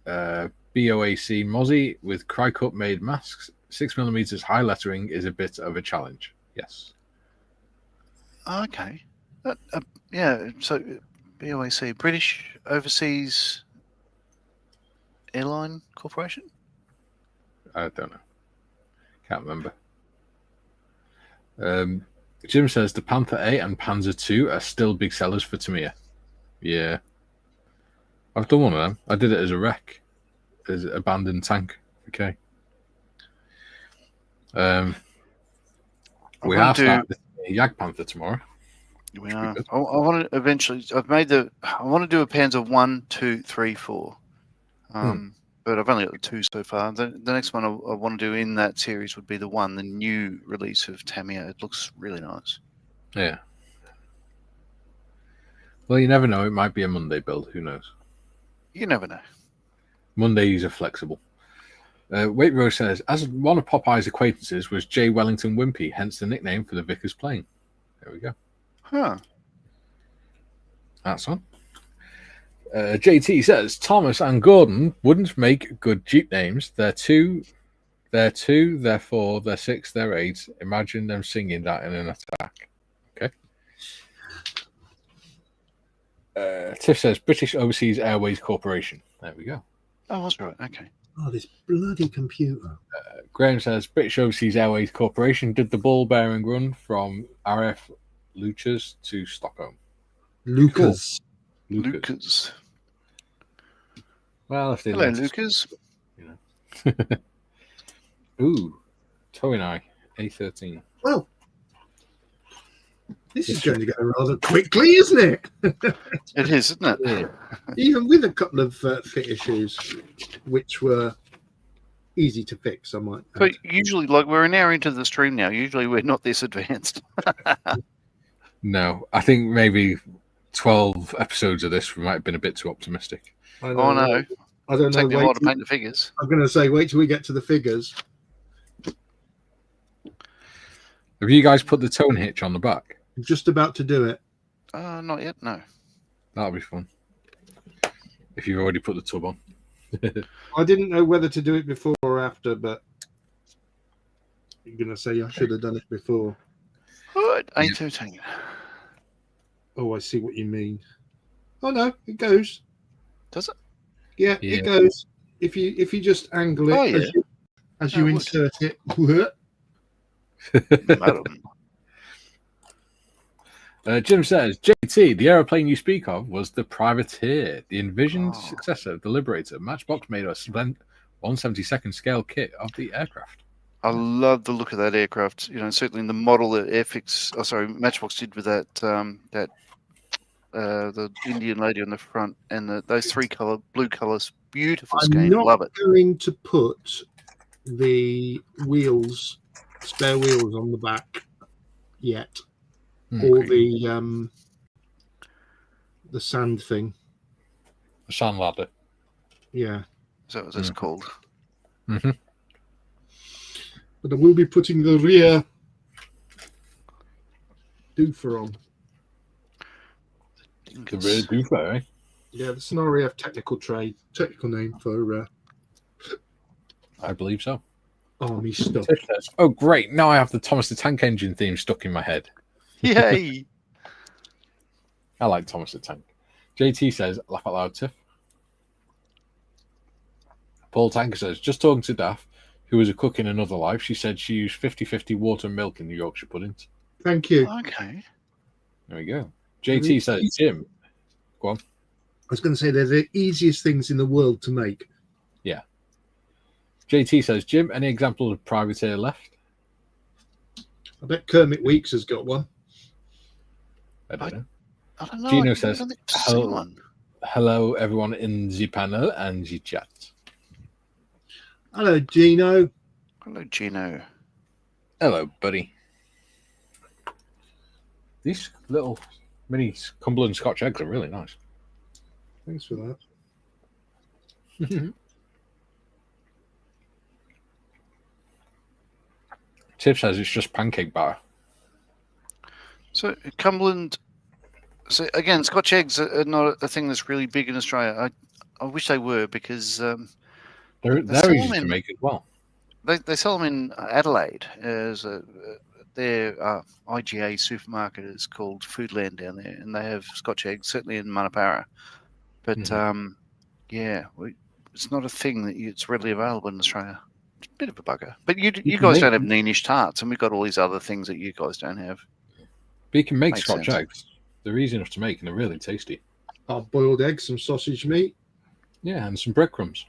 BOAC Mozzie with Crycut made masks. 6mm high lettering is a bit of a challenge. Yes. Okay. Yeah, so BOAC, British Overseas Airline Corporation? I don't know. Can't remember. Jim says the Panther A and Panzer II are still big sellers for Tamiya. Yeah. I've done one of them. I did it as a wreck. As an abandoned tank. Okay. We are starting the Jag Panther tomorrow. We are. I want to eventually. I want to do a Panzer 1, 2, 3, 4. But I've only got the 2 so far. The next one I want to do in that series would be the new release of Tamiya. It looks really nice. Yeah. Well, you never know. It might be a Monday build. Who knows? You never know. Mondays are flexible. Waitrose says, as one of Popeye's acquaintances was J. Wellington Wimpy, hence the nickname for the Vickers plane. There we go. Huh. That's on. JT says, Thomas and Gordon wouldn't make good Jeep names. They're 2, they're 4, they're 6, they're 8. Imagine them singing that in an attack. Okay. Tiff says, British Overseas Airways Corporation. There we go. Oh, that's right. Okay. Oh, this bloody computer. Graham says, British Overseas Airways Corporation did the ball bearing run from RF Lucas to Stockholm. Lucas. Cool. Lucas. Well, if they Hello, Lucas. You know. Ooh, Toinai A13. Well, this is going to go rather quickly, isn't it? It is, isn't it? Yeah. Even with a couple of fit issues, which were easy to fix, I might add. But usually, like, we're an hour into the stream now. Usually, we're not this advanced. No, I think maybe 12 episodes of this might have been a bit too optimistic. I Oh, no. I don't know. Take me a while to paint the figures. I'm going to say, wait till we get to the figures. Have you guys put the tone hitch on the back? I'm just about to do it. Not yet, no. That'll be fun. If you've already put the tub on. I didn't know whether to do it before or after, but I'm going to say I should have done it before. Good. A13. Oh, I see what you mean. Oh, no, it goes. Does it? Yeah, Yeah. it goes. If you just angle it Oh, yeah. as you would. insert it. Madam. Jim says, JT, the aeroplane you speak of was the Privateer, the envisioned successor of the Liberator. Matchbox made a 1/72nd scale kit of the aircraft. I love the look of that aircraft. Certainly the model that Matchbox did with that the Indian lady on the front and those blue colors, beautiful I'm scheme. not Love it. going to put the spare wheels on the back yet, or the sand thing. The sand ladder. Yeah. Is that what it's called? Mm-hmm. But I will be putting the rear doofer on. The rear doofer, eh? Yeah, the Scenario F technical name for I believe so. Army stuff. Oh, great. Now I have the Thomas the Tank Engine theme stuck in my head. Yay! I like Thomas the Tank. JT says, laugh out loud, Tiff. Paul Tanker says, just talking to Daff, who was a cook in another life. She said she used 50-50 water and milk in the Yorkshire puddings. Thank you. Okay. There we go. JT says, Jim. Go on. I was going to say they're the easiest things in the world to make. Yeah. JT says, Jim, any examples of Privateer left? I bet Kermit Weeks has got one. I don't know. I don't know. Gino says, hello everyone in the panel and the chat. Hello, Gino. Hello, Gino. Hello, buddy. These little mini Cumberland Scotch eggs are really nice. Thanks for that. Tiff says it's just pancake batter. So Cumberland. So again, Scotch eggs are not a thing that's really big in Australia. I wish they were, because they're easy to make as well. They sell them in Adelaide as their IGA supermarket is called Foodland down there, and they have Scotch eggs, certainly in Manapara. But it's not a thing that it's readily available in Australia. It's a bit of a bugger. But you guys don't have Neenish tarts, and we've got all these other things that you guys don't have. But you can make Scotch eggs. They're easy enough to make, and they're really tasty. Boiled eggs, some sausage meat. Yeah, and some breadcrumbs.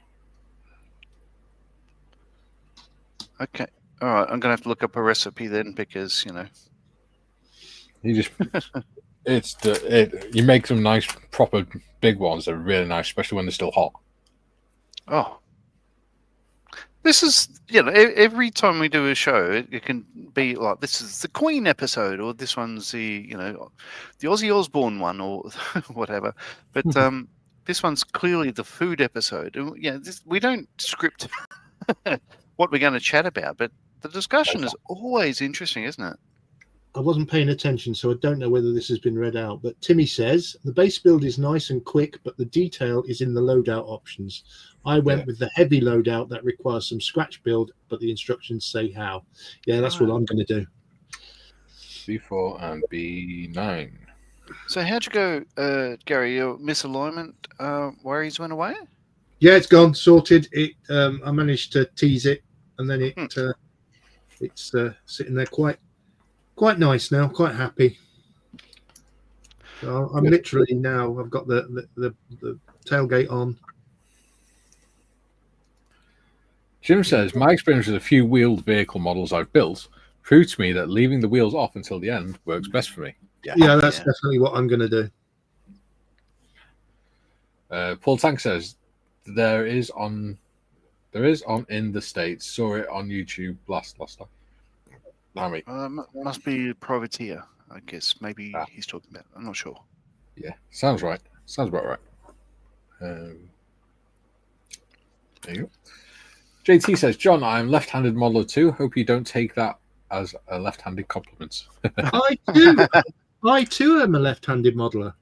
Okay. All right. I'm going to have to look up a recipe then, because, you just you make some nice proper big ones. They're really nice, especially when they're still hot. Oh. This is, every time we do a show, it can be like, this is the Queen episode, or this one's the Ozzy Osbourne one, or whatever. But this one's clearly the food episode. We don't script what we're going to chat about, but the discussion is always interesting, isn't it? I wasn't paying attention, so I don't know whether this has been read out. But Timmy says, the base build is nice and quick, but the detail is in the loadout options. I went with the heavy loadout that requires some scratch build, but the instructions say how. Yeah, that's what I'm going to do. B4 and B9. So how'd you go, Gary? Your misalignment worries went away? Yeah, it's gone, sorted. I managed to tease it, and then it's sitting there quite nice now, quite happy. So I'm literally now, I've got the tailgate on. Jim says, my experience with a few wheeled vehicle models I've built proved to me that leaving the wheels off until the end works best for me. Yeah, that's definitely what I'm going to do. Paul Tank says, there is on in the States. Saw it on YouTube last time. Must be Privateer, I guess. Maybe he's talking about. I'm not sure. Yeah, sounds right. Sounds about right. There you go. JT says, John, I'm left-handed modeler too. Hope you don't take that as a left-handed compliment. I too am a left-handed modeler.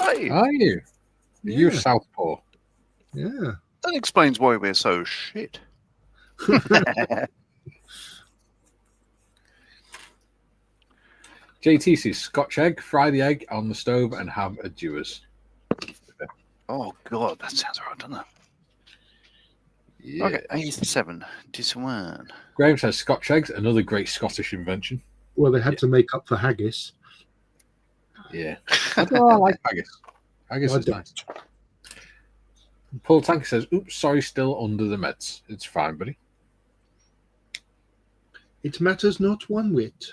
Are you? Yeah. You're Southpaw. Yeah. That explains why we're so shit. JT says, Scotch egg, fry the egg on the stove and have a dewars. Oh, God, that sounds right, doesn't it? Yeah. Okay, 87. This one. Graham says, Scotch eggs, another great Scottish invention. Well, they had to make up for haggis. Yeah. I don't know, I like haggis. Haggis I is don't. nice. Paul Tanker says, oops, sorry, still under the meds. It's fine, buddy. It matters not one whit.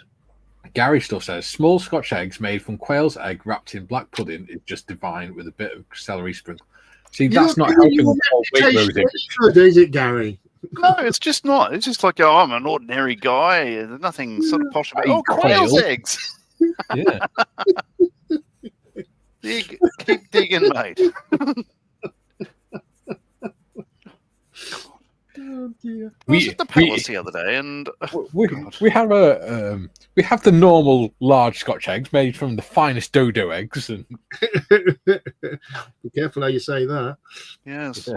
Gary still says, small Scotch eggs made from quail's egg wrapped in black pudding is just divine with a bit of celery sprinkle. See, that's not helping with the whole weight reputation losing. good, is it, Gary? No, it's just not. It's just like, oh, I'm an ordinary guy. There's nothing sort of posh about it. I Oh, quail's quail. eggs. Yeah. Keep digging, mate. Oh dear. I was at the palace the other day, and We have we have the normal large Scotch eggs made from the finest dodo eggs, and Be careful how you say that. yes,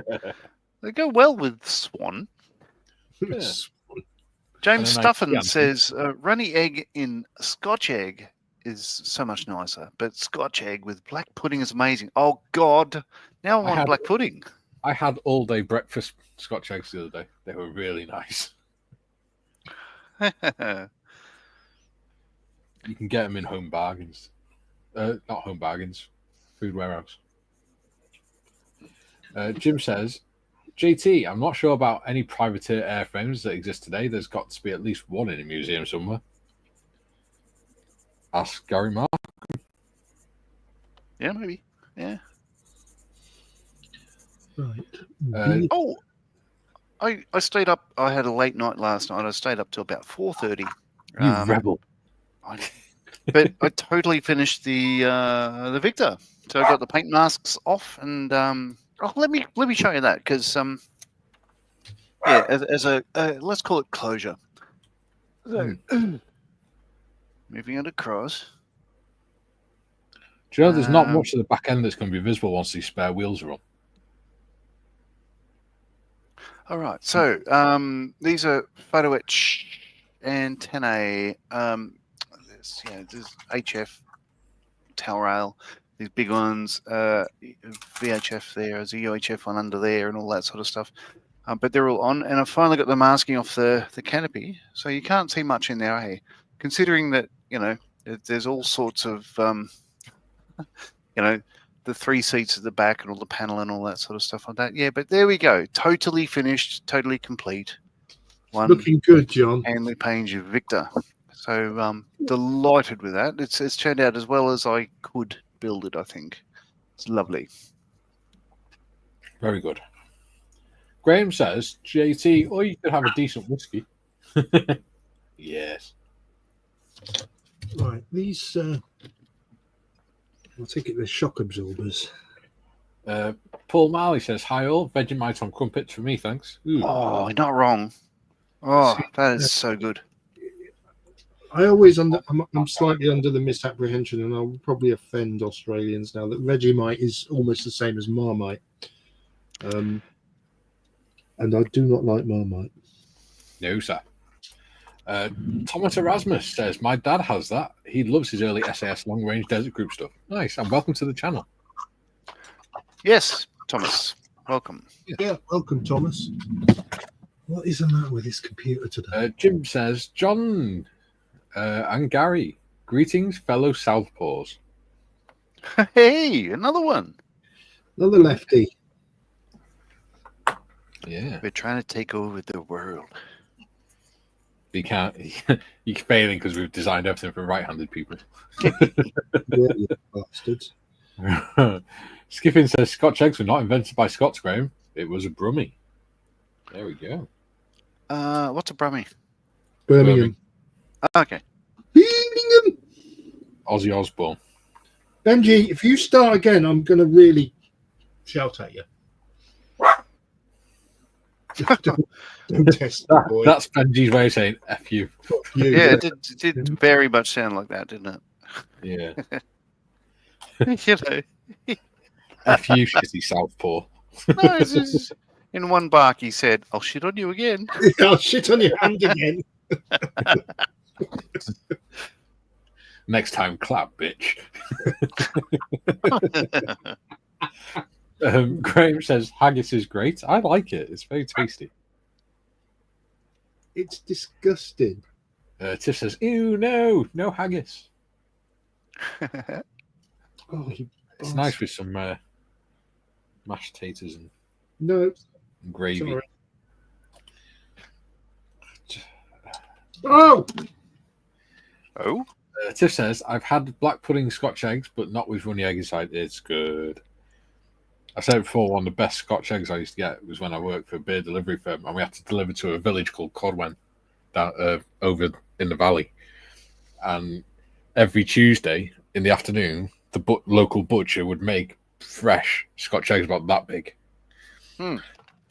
they go well with swan. James And then Stuffin says runny egg in Scotch egg is so much nicer, but Scotch egg with black pudding is amazing. Oh God, now I want black pudding. I had all day breakfast Scotch eggs the other day. They were really nice. You can get them in Home Bargains. Not Home Bargains, Food Warehouse. Jim says, JT, I'm not sure about any privateer airframes that exist today. There's got to be at least one in a museum somewhere. Ask Gary Mark. Yeah, maybe. Yeah. Right. I stayed up. I had a late night last night. I stayed up till about 4:30. You rebel. But I totally finished the Victor. So I got the paint masks off, and let me show you that, because yeah, as a let's call it closure. So moving it across. Do you know there's not much of the back end that's going to be visible once these spare wheels are on? All right, so these are photo etch antennae. There's HF tail rail, these big ones, VHF there, there's a UHF one under there, and all that sort of stuff. But they're all on, and I've finally got the masking off the canopy, so you can't see much in there, hey? Considering that, there's all sorts of, the 3 seats at the back and all the panel and all that sort of stuff like that. Yeah, but there we go. Totally finished, totally complete. Looking good, John. Hanley Page Victor. So delighted with that. It's turned out as well as I could build it, I think. It's lovely. Very good. Graham says, JT, or you could have a decent whiskey. Yes. Right, these I'll take it they're shock absorbers. Paul Marley says, hi all, Vegemite on crumpets for me, thanks. Ooh. Oh, not wrong. Oh, that is so good. I always I'm slightly under the misapprehension, and I'll probably offend Australians now, that Vegemite is almost the same as Marmite. And I do not like Marmite. No, sir. Thomas Erasmus says, my dad has that. He loves his early SAS long-range desert group stuff. Nice, and welcome to the channel. Yes, Thomas, welcome. Yeah, welcome, Thomas. What is the matter with this computer today? Jim says, John and Gary, greetings, fellow Southpaws. Hey, another one. Another lefty. Yeah. We're trying to take over the world. You can't. You're failing because we've designed everything for right-handed people. Yeah, you bastards. Skiffin says Scotch eggs were not invented by Scots, Graham. It was a Brummie. There we go. What's a Brummie? Birmingham. Okay. Birmingham. Ozzy Osbourne. Benji, if you start again, I'm going to really shout at you. don't test the boy. That's Benji's way of saying F you. Yeah, it did very much sound like that, didn't it? Yeah. F F you, shitty Southpaw. No, it's just, in one bark he said, I'll shit on you again. I'll shit on your hand again. Next time, clap, bitch. Graham says haggis is great. I like it. It's very tasty. It's disgusting. Tiff says, ew, no haggis. Oh, you It's bastard. nice with some mashed taters and No, gravy. sorry. Oh, Oh, Tiff says, I've had black pudding Scotch eggs, but not with runny egg inside. It's good. I said before, one of the best Scotch eggs I used to get was when I worked for a beer delivery firm, and we had to deliver to a village called Codwen down over in the valley. And every Tuesday in the afternoon, the local butcher would make fresh Scotch eggs about that big.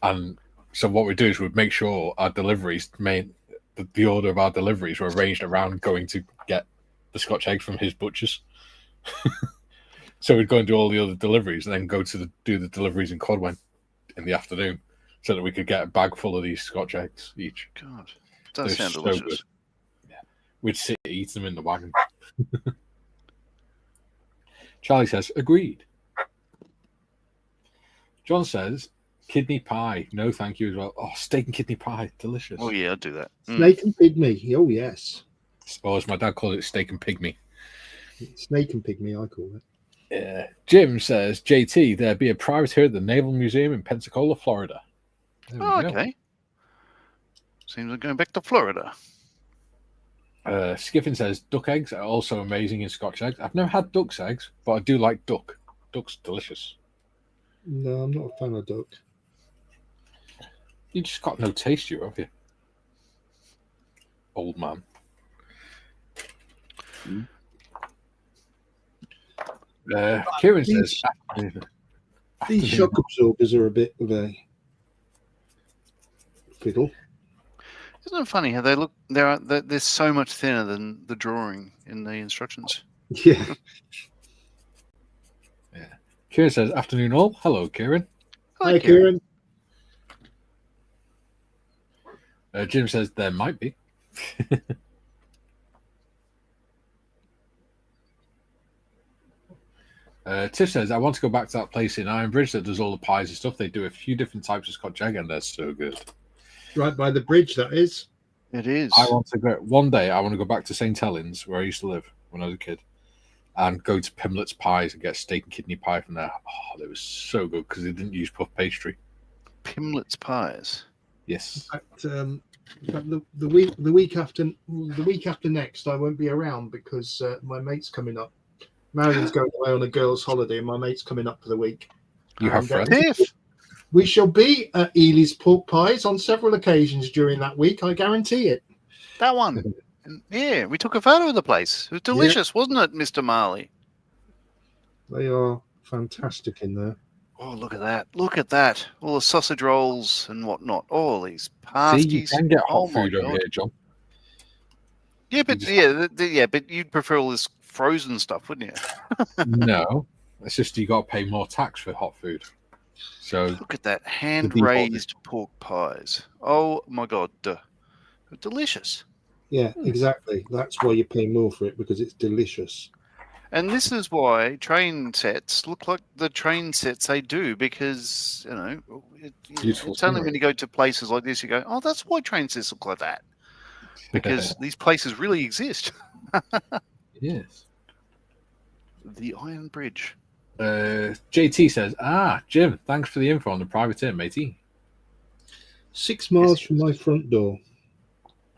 And so what we do is we'd make sure our deliveries, the order of our deliveries were arranged around going to get the Scotch eggs from his butchers. So we'd go and do all the other deliveries and then go to do the deliveries in Codwen in the afternoon so that we could get a bag full of these Scotch eggs each. God. Does They're sound so delicious. good. Yeah. We'd sit and eat them in the wagon. Charlie says, agreed. John says, kidney pie. No, thank you as well. Oh, steak and kidney pie. Delicious. Oh, yeah, I'd do that. snake and pygmy. Oh, yes. Or as my dad called it, steak and pygmy. Snake and pygmy, I call it. Yeah. Jim says, JT, there'd be a privateer at the Naval Museum in Pensacola, Florida. Oh, okay. Seems like going back to Florida. Skiffin says, duck eggs are also amazing in Scotch eggs. I've never had duck's eggs, but I do like duck. Duck's delicious. No, I'm not a fan of duck. You just got no taste, have you? Old man. Kieran says, These shock absorbers are a bit of a fiddle. Isn't it funny how they look? They're so much thinner than the drawing in the instructions. Yeah. Yeah. Kieran says, afternoon all. Hello, Kieran. Hi, Kieran. Jim says, there might be. Tiff says, I want to go back to that place in Ironbridge that does all the pies and stuff. They do a few different types of Scotch egg, and they're so good. Right by the bridge, that is. It is. I want to go one day. I want to go back to St. Helens, where I used to live when I was a kid, and go to Pimlet's Pies and get steak and kidney pie from there. Oh, they were so good because they didn't use puff pastry. Pimlet's Pies. Yes. In fact, the week after next, I won't be around because my mate's coming up. Marion's going away on a girls' holiday, and my mate's coming up for the week. You have friends? Tiff. We shall be at Ely's Pork Pies on several occasions during that week. I guarantee it. That one. Yeah, we took a photo of the place. It was delicious, wasn't it, Mr. Marley? They are fantastic in there. Oh, look at that. Look at that. All the sausage rolls and whatnot. All these pasties. See, you can get hot my food over God. here, John. Yeah, but but you'd prefer all this frozen stuff, wouldn't you? No, it's just you got to pay more tax for hot food. So Look at that hand-raised pork pies. Oh my God, delicious. Yeah, exactly. That's why you pay more for it, because it's delicious. And this is why train sets look like the train sets they do, because it's only when you go to places like this you go, oh, that's why train sets look like that, because these places really exist. yes. The Iron Bridge. JT says, Jim, thanks for the info on the privateer, matey. 6 miles from my front door.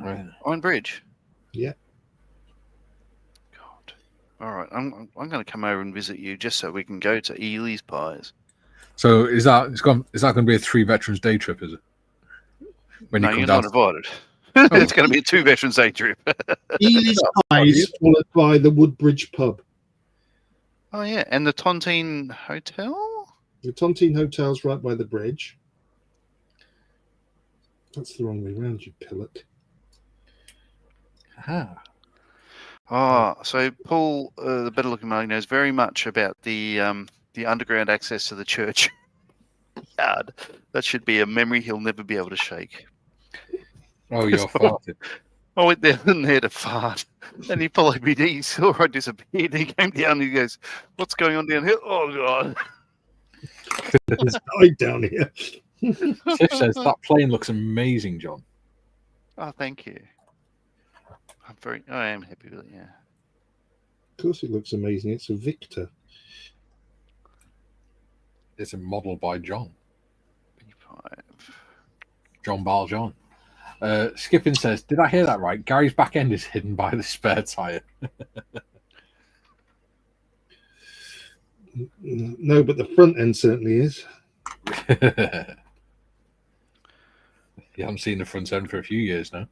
Right. Iron Bridge. Yeah. God. All right, I'm going to come over and visit you just so we can go to Ely's Pies. So is that going to be a 3 Veterans Day trip? Is it? When No, you come you're down not invited. It's going to be a 2 Veterans Day trip. Ely's Pies, followed by the Woodbridge pub. Oh yeah, and the Tontine Hotel. The Tontine Hotel's right by the bridge. That's the wrong way round, you pillock. So Paul, the better looking man, knows very much about the underground access to the church yard. That should be a memory he'll never be able to shake. Oh, you're farted. I went there to fart, and he followed me. He saw I disappeared. He came down and he goes, "What's going on down here?" Oh God! There's died down here. Tiff says that plane looks amazing, John. Oh, thank you. I am happy with it. Yeah. Of course, it looks amazing. It's a Victor. It's a model by John. B5. John Baljohn. Skipping says, did I hear that right? Gary's back end is hidden by the spare tyre. No, but the front end certainly is. You haven't seen the front end for a few years now.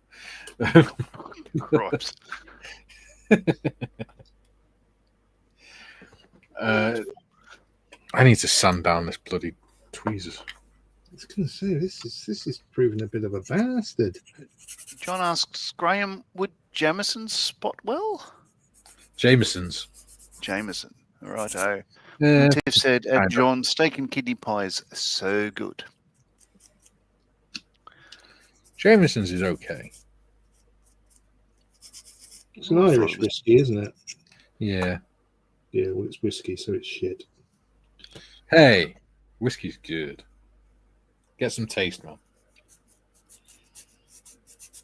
Right. I need to sand down this bloody tweezers. I was going to say this is proving a bit of a bastard. John asks, Graham, would Jamison spot well? Jameson's. Jameson. Righto. Yeah, Tiff said, kind at of. John, steak and kidney pies, so good. Jameson's is okay. It's an Irish whiskey, isn't it? Yeah. Yeah, well, it's whiskey, so it's shit. Hey, whiskey's good. Get some taste, man.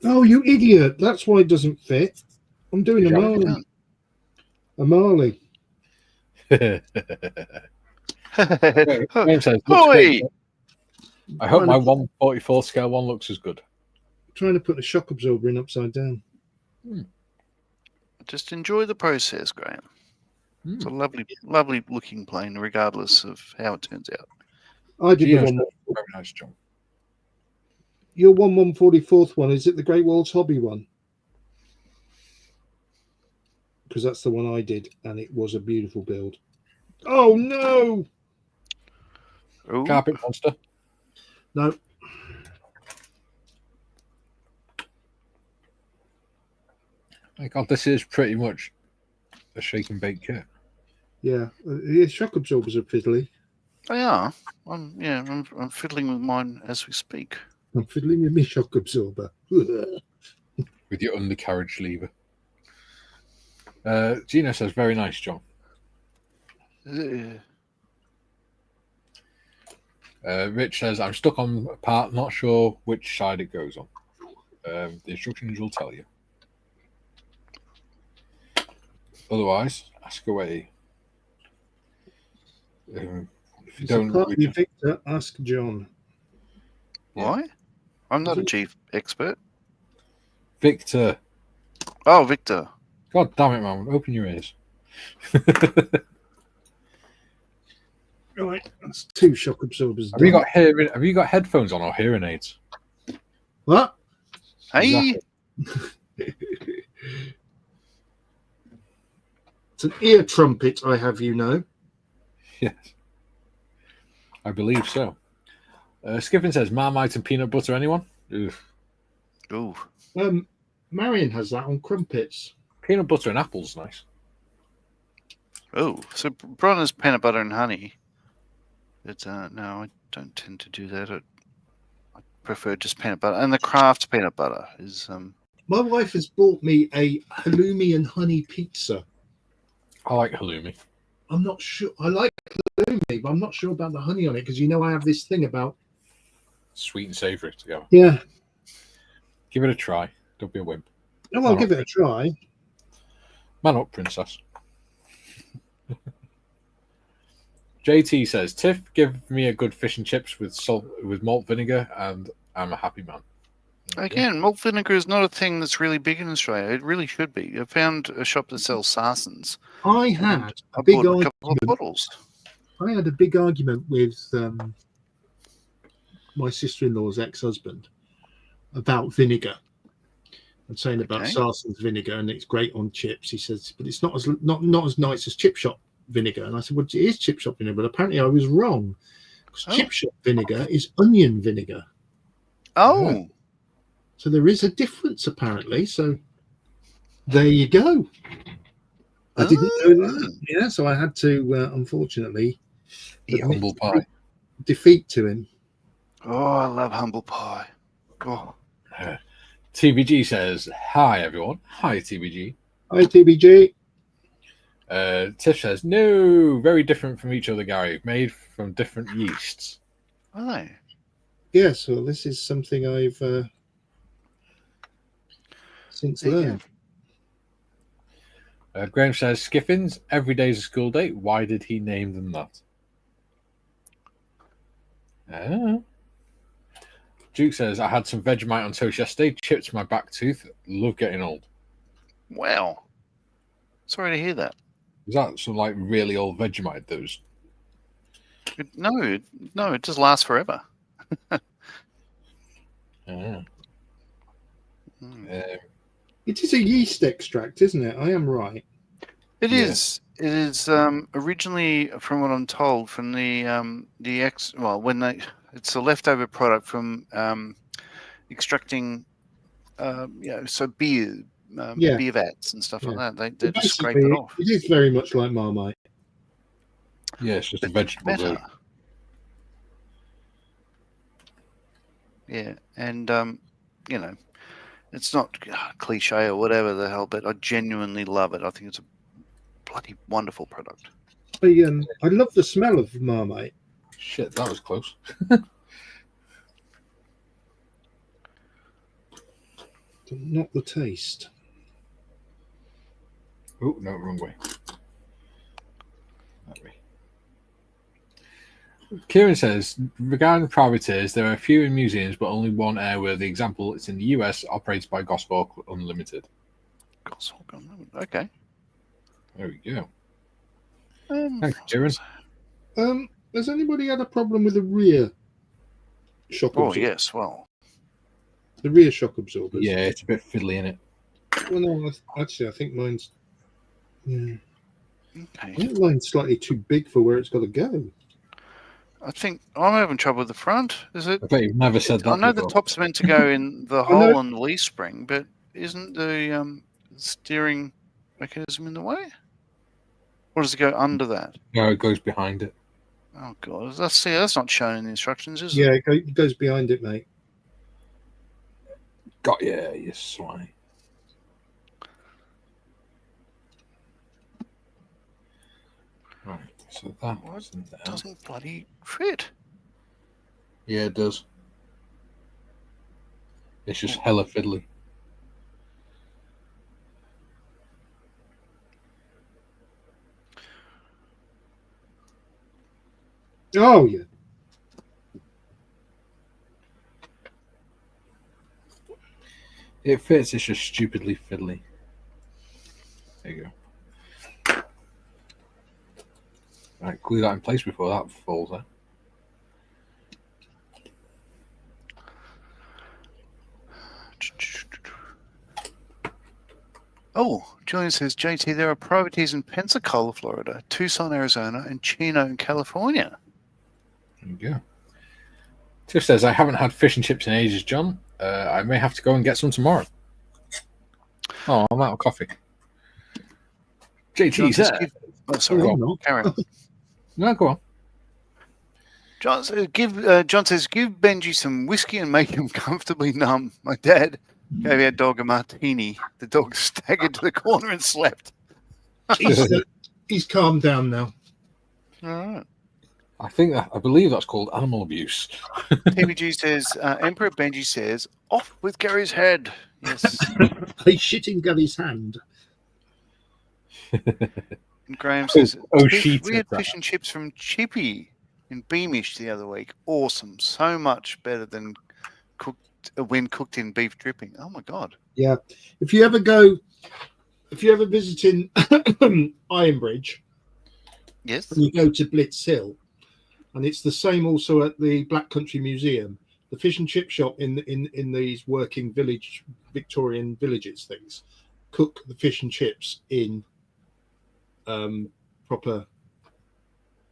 Oh, you idiot! That's why it doesn't fit. I'm doing a Marley. A Marley. Graham says, looks Oi! great. I hope my 144 scale one looks as good. Trying to put the shock absorber in upside down. Just enjoy the process, Graham. It's a lovely looking plane, regardless of how it turns out. I did the one. Very nice, John. Your 144th one, is it the Great Walls Hobby one? Because that's the one I did, and it was a beautiful build. Oh no! Ooh. Carpet monster. No. My God, this is pretty much a shake and bake kit. Yeah, the shock absorbers are fiddly. They are. I'm fiddling with mine as we speak. I'm fiddling with my shock absorber. With your undercarriage lever. Gina says, very nice, John. Rich says, I'm stuck on a part, not sure which side it goes on. The instructions will tell you. Otherwise, ask away. If you don't, Partly Victor, ask John. Why? I'm not a chief expert. Victor. Oh, Victor. God damn it, man. Open your ears. Right, that's 2 shock absorbers. Have you got headphones on or hearing aids? What? Hey. Exactly. It's an ear trumpet, I have you know. Yes. I believe so. Skipping says, Marmite and peanut butter, anyone? Oof. Ooh. Marion has that on crumpets. Peanut butter and apple's nice. Oh, so Bron is peanut butter and honey. But no, I don't tend to do that. I prefer just peanut butter. And the Kraft peanut butter is... My wife has bought me a halloumi and honey pizza. I like halloumi. I'm not sure. I like halloumi, but I'm not sure about the honey on it because I have this thing about Sweet and savoury together. Yeah. Give it a try. Don't be a wimp. Oh, I'll give it a try. Man up, princess. JT says, Tiff, give me a good fish and chips with malt vinegar, and I'm a happy man. Again, malt vinegar is not a thing that's really big in Australia. It really should be. I found a shop that sells Sarsens. I had I a big bought a argument. couple of bottles. I had a big argument with my sister-in-law's ex-husband about vinegar and saying about Sarsens vinegar, and it's great on chips. He says, but it's not as nice as chip shop vinegar. And I said, well, it is chip shop vinegar, but apparently I was wrong. Because chip shop vinegar is onion vinegar. Oh. Yeah. So there is a difference, apparently. So there you go. I didn't know that. Yeah, so I had to, unfortunately, eat humble pie. Defeat to him. Oh, I love humble pie. Oh. TBG says, hi, everyone. Hi, TBG. Hi, TBG. Tiff says, no, very different from each other, Gary. Made from different yeasts. Are they? Yes, well, this is something I've since learned. Graham says, Skiffins, every day's a school day. Why did he name them that? Ah. Duke says, I had some Vegemite on toast yesterday, chipped my back tooth. Love getting old. Wow. Sorry to hear that. Is that some like really old Vegemite, those? No, it just lasts forever. Ah. It is a yeast extract, isn't it? I am right. It Yeah. is. It is originally, from what I'm told, from it's a leftover product from extracting, so beer, Yeah. beer vats and stuff like that. They just scrape Basically, it off. it is very much like Marmite. Yeah, it's just a But vegetable better. version. Yeah, and it's not cliche or whatever the hell, but I genuinely love it. I think it's a bloody wonderful product. I love the smell of Marmite. Shit, that was close. But not the taste. Oh, no, wrong way. That way. Kieran says, regarding privateers, there are a few in museums, but only one airworthy example. It's in the US, operated by Goshawk Unlimited. Goshawk Unlimited. Okay. There we go. Thanks, Kieran. Has anybody had a problem with the rear shock absorber? Oh, yes, well. The rear shock absorbers. Yeah, it's a bit fiddly, isn't it? Well, no, actually, I think mine's. Yeah. Okay. I think mine's slightly too big for where it's got to go. I think I'm having trouble with the front. Is it? I bet you've never said that I know before. the top's meant to go in the hole on the leaf spring, but isn't the steering mechanism in the way? Or does it go under that? No, it goes behind it. Oh god, that's not shown in the instructions, is it? Yeah, it goes behind it, mate. Got you, you swine. Right, so that wasn't there. Doesn't bloody fit. Yeah, it does. It's just hella fiddly. Oh, yeah. It fits, it's just stupidly fiddly. There you go. Right, glue that in place before that falls out. Oh, Julian says, JT, there are privateers in Pensacola, Florida, Tucson, Arizona, and Chino in California. There you go. Tiff says, I haven't had fish and chips in ages, John. I may have to go and get some tomorrow. Oh, I'm out of coffee. JT says, sorry, carry on. No, go on. John says, give Benji some whiskey and make him comfortably numb. My dad gave our dog a martini. The dog staggered to the corner and slept. He's calmed down now. All right. I believe that's called animal abuse. TBG says, Emperor Benji says, off with Gary's head. Yes. He's shitting Gary's hand. And Graham says, she we had fish and chips from Chippy in Beamish the other week. Awesome. So much better than when cooked in beef dripping. Oh my God. Yeah. If you ever visit in Ironbridge, yes, and you go to Blitz Hill, and it's the same also at the Black Country Museum, the fish and chip shop in these working village Victorian villages things cook the fish and chips in proper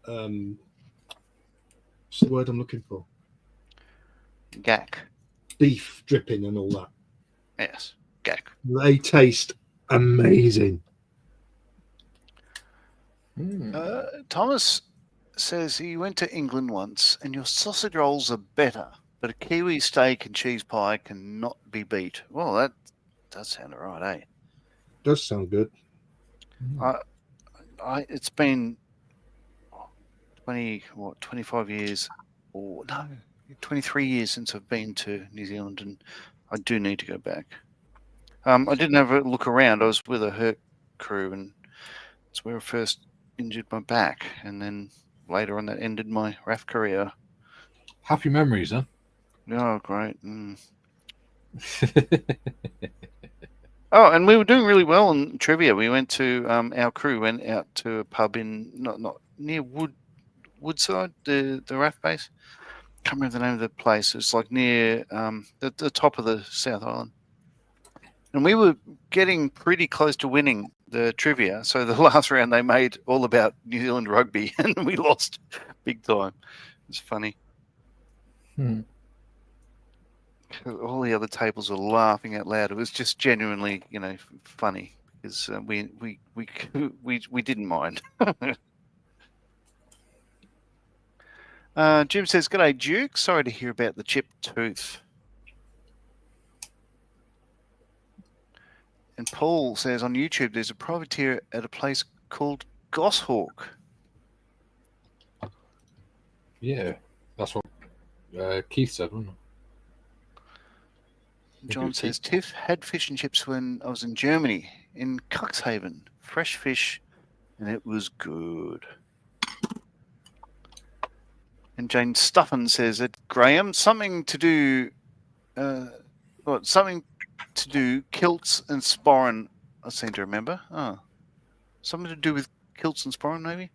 what's the word I'm looking for? Gack. Beef dripping and all that. Yes, gack. They taste amazing. Thomas says he went to England once and your sausage rolls are better, but a Kiwi steak and cheese pie cannot be beat. Well, that does sound all right, eh? Does sound good. It's been 25 years, or no, 23 years since I've been to New Zealand, and I do need to go back. I didn't have a look around. I was with a hurt crew, and it's where I first injured my back, and then later on that ended my RAF career. Happy memories, huh? Oh, great. Oh, and we were doing really well in trivia. We went to our crew went out to a pub in not near Woodside, the RAF base. Can't remember the name of the place. It's like near the top of the South Island. And we were getting pretty close to winning the trivia. So the last round they made all about New Zealand rugby, and we lost big time. It's funny. All the other tables were laughing out loud. It was just genuinely, funny because we didn't mind. Jim says, "G'day, Duke. Sorry to hear about the chipped tooth." And Paul says on YouTube, there's a privateer at a place called Goshawk. Yeah, that's what Keith said, wasn't it? John says, Tiff had fish and chips when I was in Germany, in Cuxhaven. Fresh fish, and it was good. And Jane Stuffin says that Graham, something to do kilts and sporran, I seem to remember. Oh, something to do with kilts and sporran, maybe?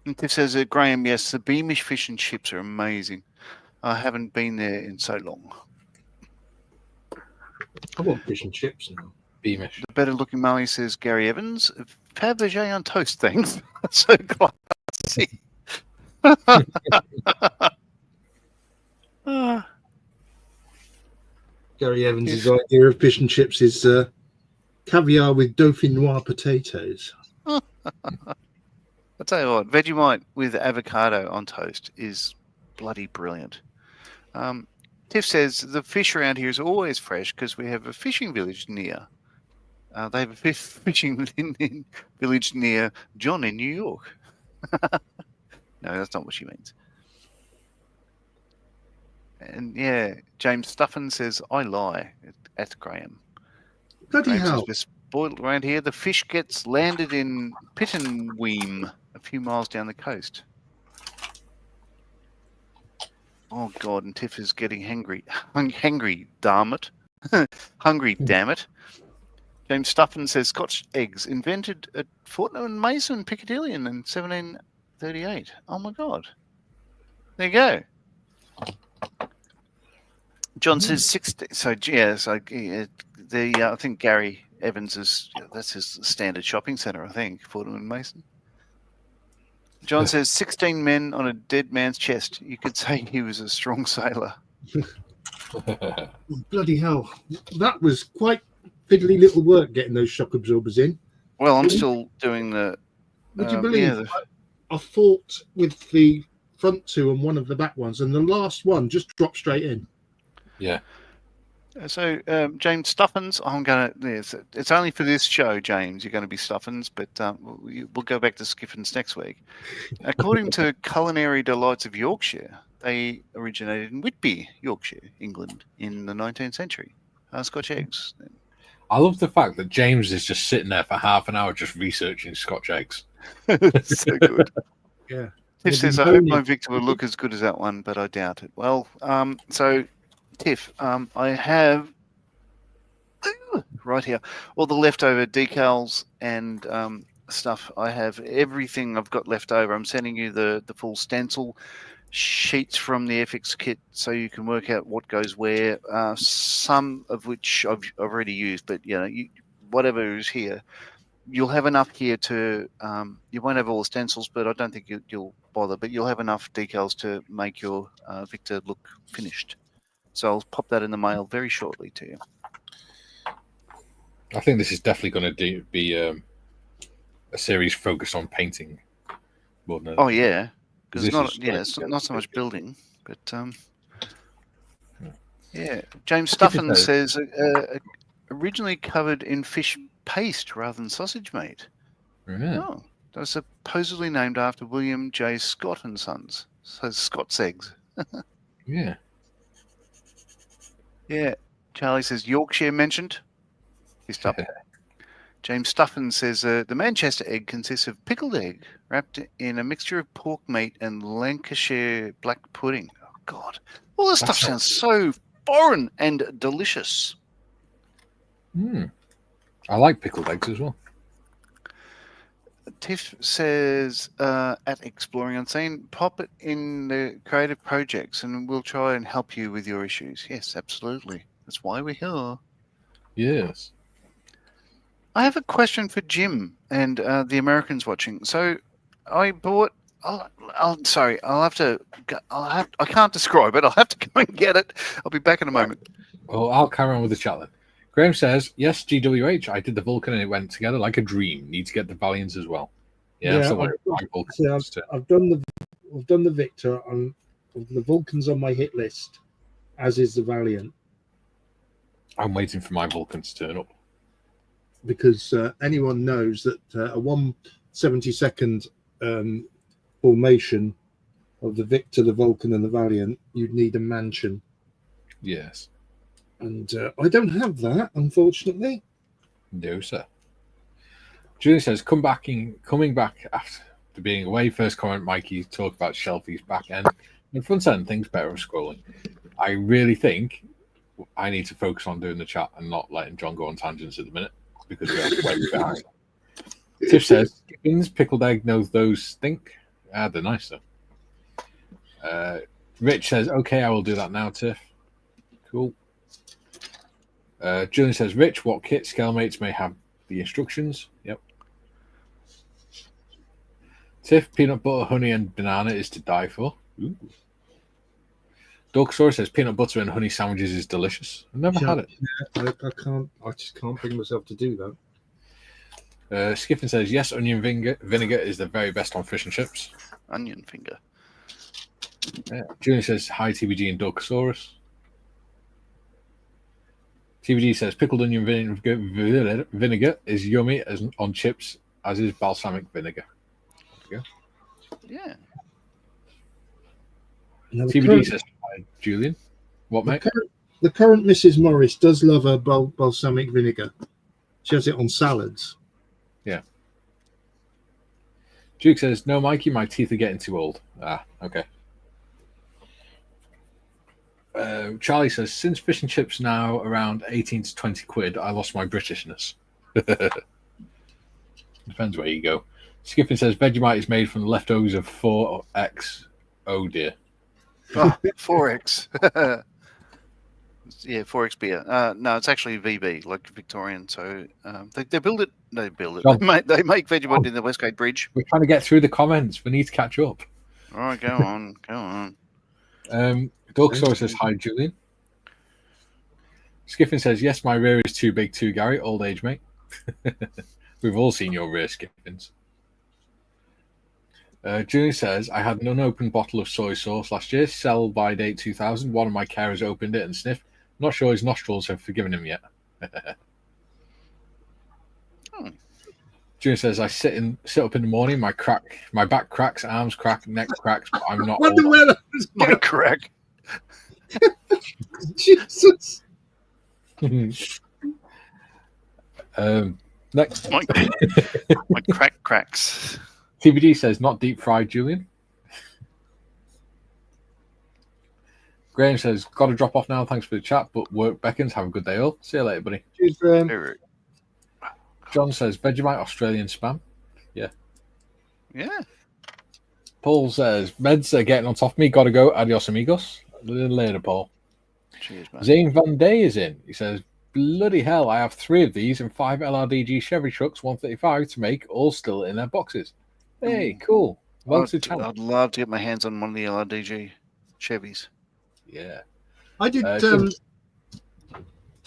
And Tiff says that Graham, yes, the Beamish fish and chips are amazing. I haven't been there in so long. I want fish and chips now. Beamish. The better looking Marley says Gary Evans. Fabergé on toast, thanks. So classy. Gary Evans' idea of fish and chips is caviar with dauphinoise potatoes. I'll tell you what, Vegemite with avocado on toast is bloody brilliant. Tiff says the fish around here is always fresh because we have a fishing village near. They have a fishing village near John in New York. No, that's not what she means. And yeah, James Stuffin says, I lie at Graham. Bloody Graham hell. says, we're spoiled around here. The fish gets landed in Pittenweem, a few miles down the coast. Oh, God, and Tiff is getting hangry. Hangry, damn it. Hungry, damn it. James Stuffin says Scotch eggs invented at Fortnum and Mason, Piccadilly in 1738. Oh, my God. There you go. John says 60. So, yeah, I think Gary Evans that's his standard shopping centre, I think, Fortnum and Mason. John says 16 men on a dead man's chest. You could say he was a strong sailor. Bloody hell. That was quite fiddly little work getting those shock absorbers in. Well, I'm still doing the... Would you believe I fought with the front two and one of the back ones, and the last one just dropped straight in. Yeah. So, James Stuffins, it's only for this show, James, you're going to be Stuffins, but we'll go back to Skiffins next week. According to Culinary Delights of Yorkshire, they originated in Whitby, Yorkshire, England, in the 19th century. Scotch eggs. I love the fact that James is just sitting there for half an hour just researching Scotch eggs. So good. Yeah. Tiff says, I hope my Victor will look as good as that one, but I doubt it. Well, so... Tiff, I have right here all the leftover decals and stuff. I have everything I've got left over. I'm sending you the full stencil sheets from the FX kit so you can work out what goes where. Some of which I've already used, but whatever is here, you'll have enough here to. You won't have all the stencils, but I don't think you'll bother. But you'll have enough decals to make your Victor look finished. So I'll pop that in the mail very shortly to you. I think this is definitely going to be a series focused on painting. Oh yeah, because it's not so much building, but yeah. James Stuffin says originally covered in fish paste rather than sausage meat. Yeah. Oh, that was supposedly named after William J. Scott and Sons. So Scott's eggs. Yeah. Yeah, Charlie says Yorkshire mentioned. He stopped. James Stuffin says the Manchester egg consists of pickled egg wrapped in a mixture of pork meat and Lancashire black pudding. Oh God, All this stuff sounds so foreign and delicious. I like pickled eggs as well. Tiff says, at Exploring Unseen, pop it in the creative projects and we'll try and help you with your issues. Yes, absolutely. That's why we're here. Yes. I have a question for Jim and the Americans watching. So I bought. Sorry. I can't describe it. I'll have to go and get it. I'll be back in a moment. Well, I'll carry on with the chat then. Graham says, yes, GWH, I did the Vulcan and it went together like a dream. Need to get the Valiants as well. Yeah, I've done the Victor, and the Vulcan's on my hit list, as is the Valiant. I'm waiting for my Vulcan to turn up. Because anyone knows that a 1/72 formation of the Victor, the Vulcan, and the Valiant, you'd need a mansion. Yes. And I don't have that, unfortunately. No, sir. Julie says, coming back after being away. First comment, Mikey, talk about Shelfie's back end and front end things better of scrolling. I really think I need to focus on doing the chat and not letting John go on tangents at the minute because we're way behind. Tiff says, Chickens, pickled egg knows those stink. Ah, they're nice though. Rich says, okay, I will do that now, Tiff. Cool. Julian says, Rich, what kit scale mates may have the instructions? Yep. Tiff, peanut butter, honey, and banana is to die for. Ooh. Dorkosaurus says, peanut butter and honey sandwiches is delicious. I've never had it. I just can't bring myself to do that. Skiffin says, yes, onion vinegar is the very best on fish and chips. Onion finger. Yeah. Julian says, hi, TBG and Dorkosaurus. TBG says, pickled onion vinegar is yummy as on chips, as is balsamic vinegar. There you go. Yeah. Now, TBG says, hi, Julian. What, mate? The current Mrs. Morris does love her balsamic vinegar. She has it on salads. Yeah. Duke says, no, Mikey, my teeth are getting too old. Ah, okay. Charlie says, since fish and chips now around 18 to 20 quid, I lost my Britishness. Depends where you go. Skipping says, Vegemite is made from the leftovers of 4X. Oh, dear. Oh, 4X. Yeah, 4X beer. No, it's actually VB, like Victorian. So they build it. They build it. They make Vegemite in the Westgate Bridge. We're trying to get through the comments. We need to catch up. All right, go on. Go on. Dorksaur says, hi, Julian. Skiffin says, yes, my rear is too big too, Gary. Old age, mate. We've all seen your rear, Skiffins. Julian says, I had an unopened bottle of soy sauce last year. Sell by date 2000. One of my carers opened it and sniffed. Not sure his nostrils have forgiven him yet. Julian says, I sit up in the morning. My back cracks, arms crack, neck cracks, but I'm not What the weather is my crack. Jesus. Next. My crack cracks. TBD says, not deep fried, Julian. Graham says, got to drop off now. Thanks for the chat, but work beckons. Have a good day all. See you later, buddy. Cheers, Graham. John says, Vegemite, Australian spam. Yeah. Yeah. Paul says, meds are getting on top of me. Got to go. Adios, amigos. A little later, Paul. Cheers, man. Zane Van Day is in. He says, bloody hell, I have 3 of these and 5 LRDG Chevy trucks, 135 to make, all still in their boxes. Hey, cool. I'd love to get my hands on one of the LRDG Chevys. Yeah. I did.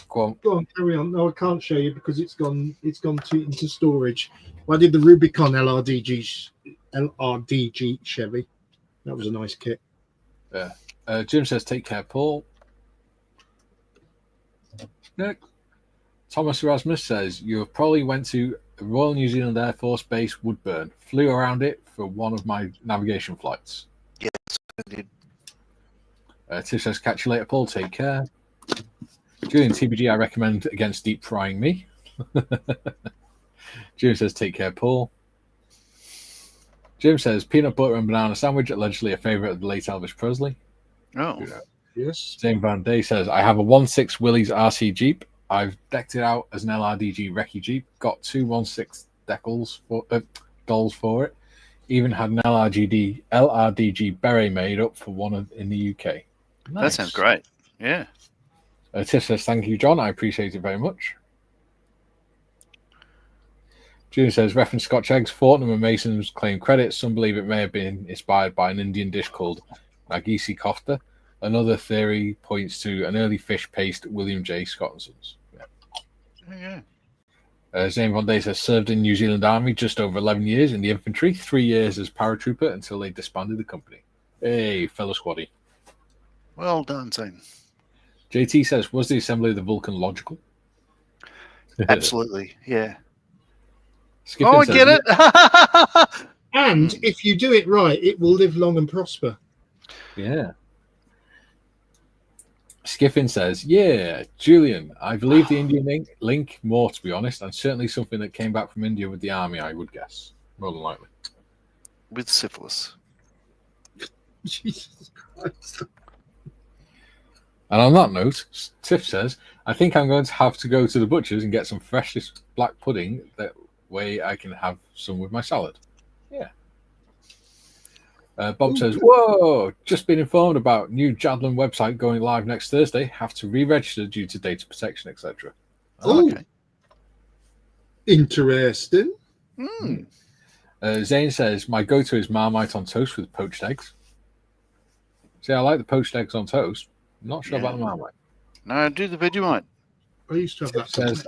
Go on, carry on. No, I can't show you because it's gone into storage. I did the Rubicon LRDG Chevy. That was a nice kit. Yeah. Jim says, take care, Paul. Nick. Thomas Erasmus says, you probably went to Royal New Zealand Air Force Base Woodburn. Flew around it for one of my navigation flights. Yes, I did. Tiff says, catch you later, Paul. Take care. Julian, TBG, I recommend against deep frying me. Jim says, take care, Paul. Jim says, peanut butter and banana sandwich, allegedly a favourite of the late Elvis Presley. Oh. Yes. Zane Van Day says, I have a 1.6 Willys RC Jeep. I've decked it out as an LRDG recce Jeep. Got two 1.6 dolls for it. Even had an LRDG beret made up for one in the UK. Nice. That sounds great. Yeah. Tiff says, thank you, John. I appreciate it very much. June says, reference Scotch eggs. Fortnum and Masons claim credit. Some believe it may have been inspired by an Indian dish called Nagisi kofta. Another theory points to an early fish paste, William J. Scott and Sons. Yeah. Zane Von Day says, served in New Zealand Army just over 11 years in the infantry, 3 years as paratrooper until they disbanded the company. Hey, fellow squaddy. Well done, Zane. JT says, was the assembly of the Vulcan logical? Absolutely, yeah. Skipping I says, get it. And if you do it right, it will live long and prosper. Yeah. Skiffin says, yeah, Julian, I believe the Indian link more, to be honest, and certainly something that came back from India with the army, I would guess. More than likely. With syphilis. Jesus Christ. And on that note, Tiff says, I think I'm going to have to go to the butcher's and get some freshest black pudding. That way I can have some with my salad. Yeah. Bob says, whoa, just been informed about new Jadlin website going live next Thursday. Have to re-register due to data protection, etc. Oh, okay. Interesting. Zane says, my go-to is Marmite on toast with poached eggs. See, I like the poached eggs on toast. I'm not sure about the Marmite. No, do the Vegemite. I used to have that. Says,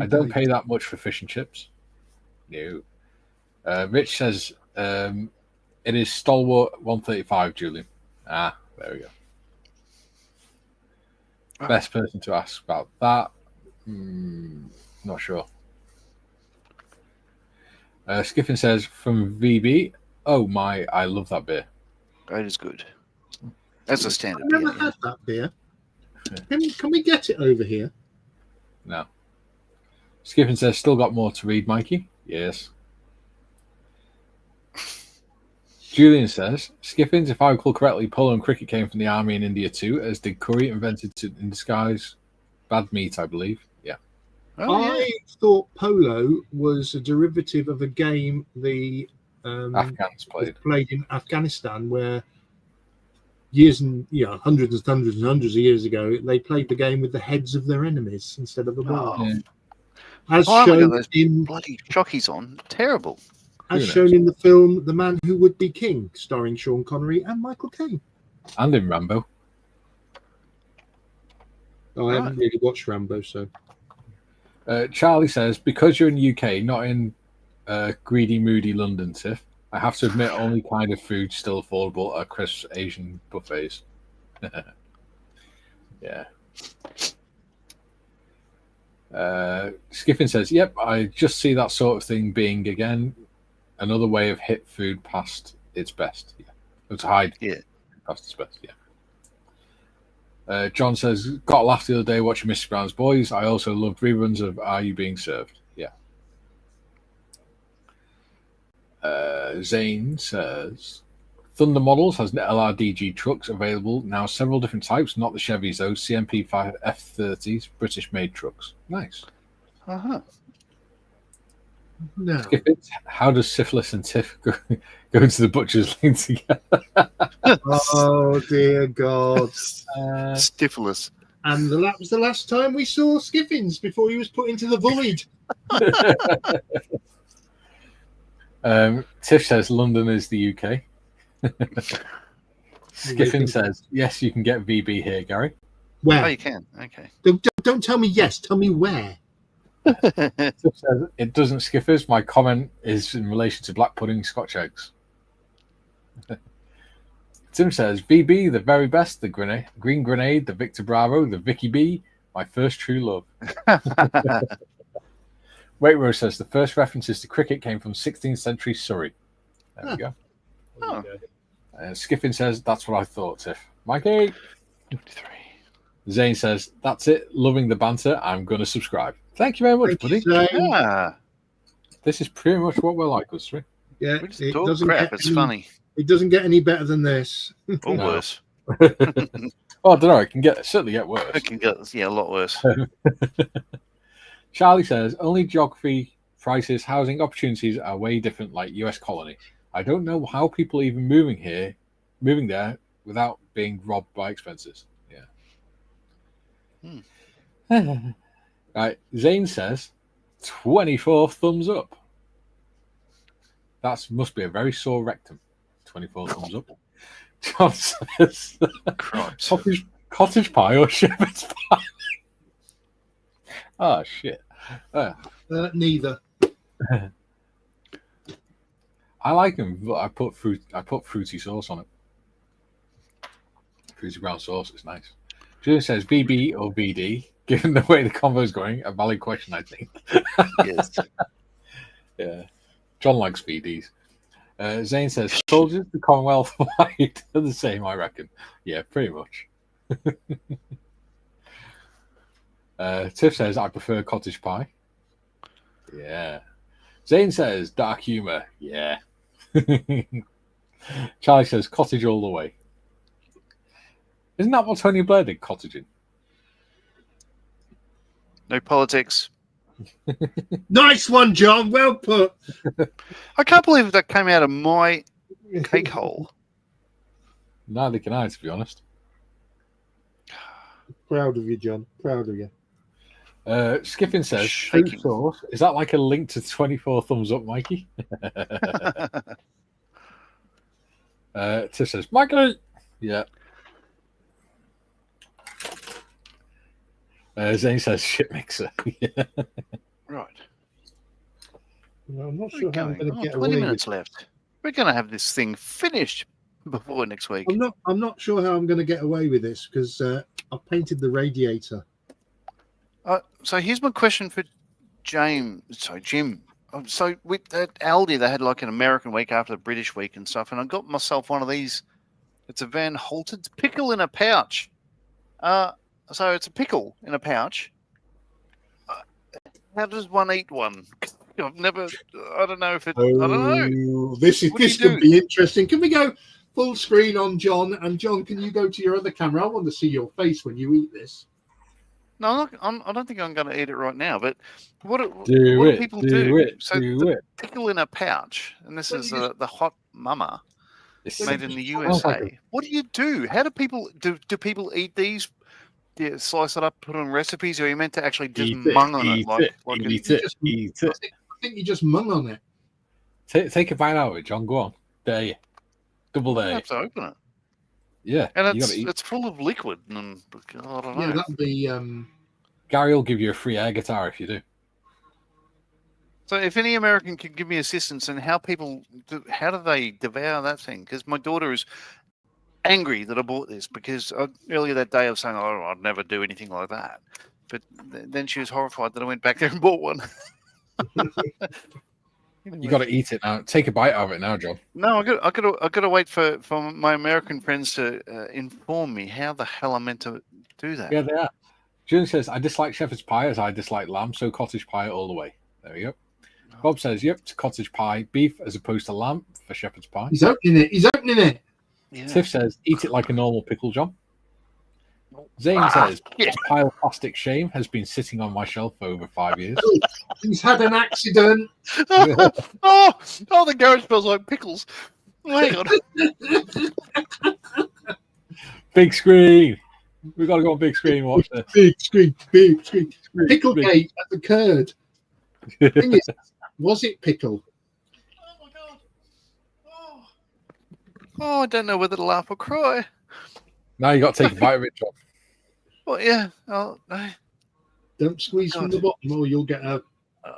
I don't pay that much for fish and chips. No. Rich says, it is Stalwart 135, Julian. Ah, there we go. Best person to ask about that. Not sure. Skiffin says, from VB, oh my, I love that beer. That is good. That's a standard I've never beer. had that beer. Can we get it over here? No. Skiffin says, still got more to read, Mikey. Yes. Julian says, Skiffins, if I recall correctly, polo and cricket came from the army in India too, as did curry, invented in disguise bad meat, I believe. Yeah. I thought polo was a derivative of a game the Afghans played in Afghanistan, where hundreds and hundreds of years ago, they played the game with the heads of their enemies instead of the ball. Yeah. As look shown at those in bloody jockeys on. Terrible. the film The Man Who Would Be King, starring Sean Connery and Michael Caine. And in Rambo. Oh, I haven't really watched Rambo, so. Charlie says, because you're in the UK, not in greedy, moody London, Tiff, I have to admit only kind of food still affordable are crisp Asian buffets. Yeah. Skiffin says, yep, I just see that sort of thing being, again, another way of hit food past its best. Yeah. Or to hide past its best, yeah. John says, got a laugh the other day watching Mr. Brown's Boys. I also loved reruns of Are You Being Served? Yeah. Zane says, Thunder Models has LRDG trucks available now, several different types, not the Chevys though, CMP F30s, British-made trucks. Nice. Uh-huh. No. How does syphilis and Tiff go to the butcher's link together? Oh, dear God. Stifilus. And that was the last time we saw Skiffins before he was put into the void. Tiff says London is the UK. Skiffin says, yes, you can get VB here, Gary. Where? Oh, you can. Okay. Don't tell me yes. Tell me where. Tiff says, it doesn't Skiffers. My comment is in relation to black pudding Scotch eggs. Tim says, VB, the very best, the Green Grenade, the Victor Bravo, the Vicky B, my first true love. Waitrose says, the first references to cricket came from 16th century Surrey. There we go. Oh. Skiffin says, that's what I thought, Tiff. Mikey. 53. Zane says, that's it. Loving the banter. I'm going to subscribe. Thank you very much, buddy. This is pretty much what we're like, us three. Yeah, We just talk crap. It's funny. It doesn't get any better than this. Or worse. Well, I don't know. It can certainly get worse. It can get a lot worse. Charlie says only geography, prices, housing opportunities are way different, like US colony. I don't know how people are even moving there without being robbed by expenses. Yeah. Right. Zane says 24 thumbs up. That must be a very sore rectum. 24 thumbs up. John says cottage pie or shepherd's pie. Oh shit. Neither. I like them, but I put fruity sauce on it. Fruity brown sauce is nice. Julian says BB or BD. Given the way the convo's going, a valid question, I think. Yes. Yeah. John likes BDs. Zane says soldiers, the Commonwealth wide are the same, I reckon. Yeah, pretty much. Tiff says I prefer cottage pie. Yeah. Zane says dark humor. Yeah. Charlie says cottage all the way. Isn't that what Tony Blair did, cottaging? No politics. Nice one, John. Well put. I can't believe that came out of my cake hole. Neither can I, to be honest. Proud of you, John. Proud of you. Skipping says Shaking. fruit sauce. Is that like a link to 24 thumbs up, Mikey? Tiff says Mikey. Yeah. Zane says shit mixer. Yeah. Right. Well, I'm not sure how I'm going to get 20 away minutes with. left. We're going to have this thing finished before next week. I'm not sure how I'm going to get away with this because I painted the radiator. So here's my question for Jim. So with at Aldi, they had like an American week after the British week and stuff, and I got myself one of these. It's a Van Holten's pickle in a pouch. So it's a pickle in a pouch. How does one eat one? I've never. I don't know if it. I don't know. This What do you could do? be interesting. Can we go full screen on John? And John, can you go to your other camera? I want to see your face when you eat this. No, I don't think I'm going to eat it right now. But what Do do it. people Do it. So Do the it. pickle in a pouch, and this Well, is you the hot mama It's- made in the sounds USA. like What do you do? How do people do people eat these? Do you slice it up, put on recipes, or are you meant to actually just Eat it, mung on eat it? Like it, a- eat You it, just- eat I it. think you just mung on it. Take a bite out of it, John. Go on. Dare you. Double I dare you. have to open it, Yeah. and You gotta eat. it's full of liquid, and I don't know. Yeah, that'd be. Gary will give you a free air guitar if you do. So, if any American could give me assistance in how do they devour that thing? Because my daughter is angry that I bought this because earlier that day I was saying, "Oh, I'd never do anything like that," but then she was horrified that I went back there and bought one. You got to eat it now. Take a bite out of it now, John. No, I got to wait for my American friends to inform me how the hell I'm meant to do that. Yeah, they are. Julian says, I dislike shepherd's pie as I dislike lamb, so cottage pie all the way. There we go. Bob says, yep, to cottage pie, beef as opposed to lamb for shepherd's pie. He's opening it. He's opening it. Yeah. Tiff says, eat it like a normal pickle, John. Zane says, yeah. this pile of plastic shame has been sitting on my shelf for over 5 years. He's had an accident. oh, the garage smells like pickles. Oh, hang on. Big screen. We've got to go on big screen and watch this. Big screen. Big. Picklegate has occurred. Thing is, was it pickle? Oh my god. Oh, I don't know whether to laugh or cry. Now you got to take a bite of it, John. Well, yeah. Oh, no. Don't squeeze from the bottom or you'll get a...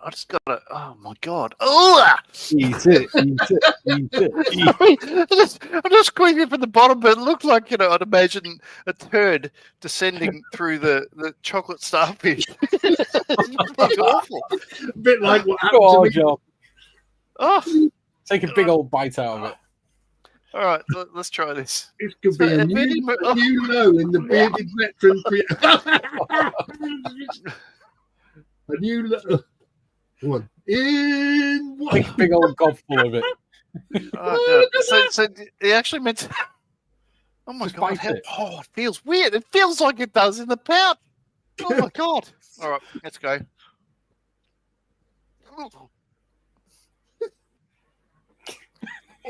I just got to. Oh my god. Oh! Eat it, eat it. I'm just squeezing from the bottom, but it looked like, I'd imagine a turd descending through the chocolate starfish. It's awful. A bit like what Go happened to on, me. John. Oh, Take a big old bite out of it. all right. Let's try this. This could So be a if any- new low in the bearded veteran. A new low. One. In one. Take a big old gobful of it. Oh, God. So he actually meant to. Oh my Just God. bite it. Oh, it feels weird. It feels like it does in the pouch. Oh my God. All right, let's go.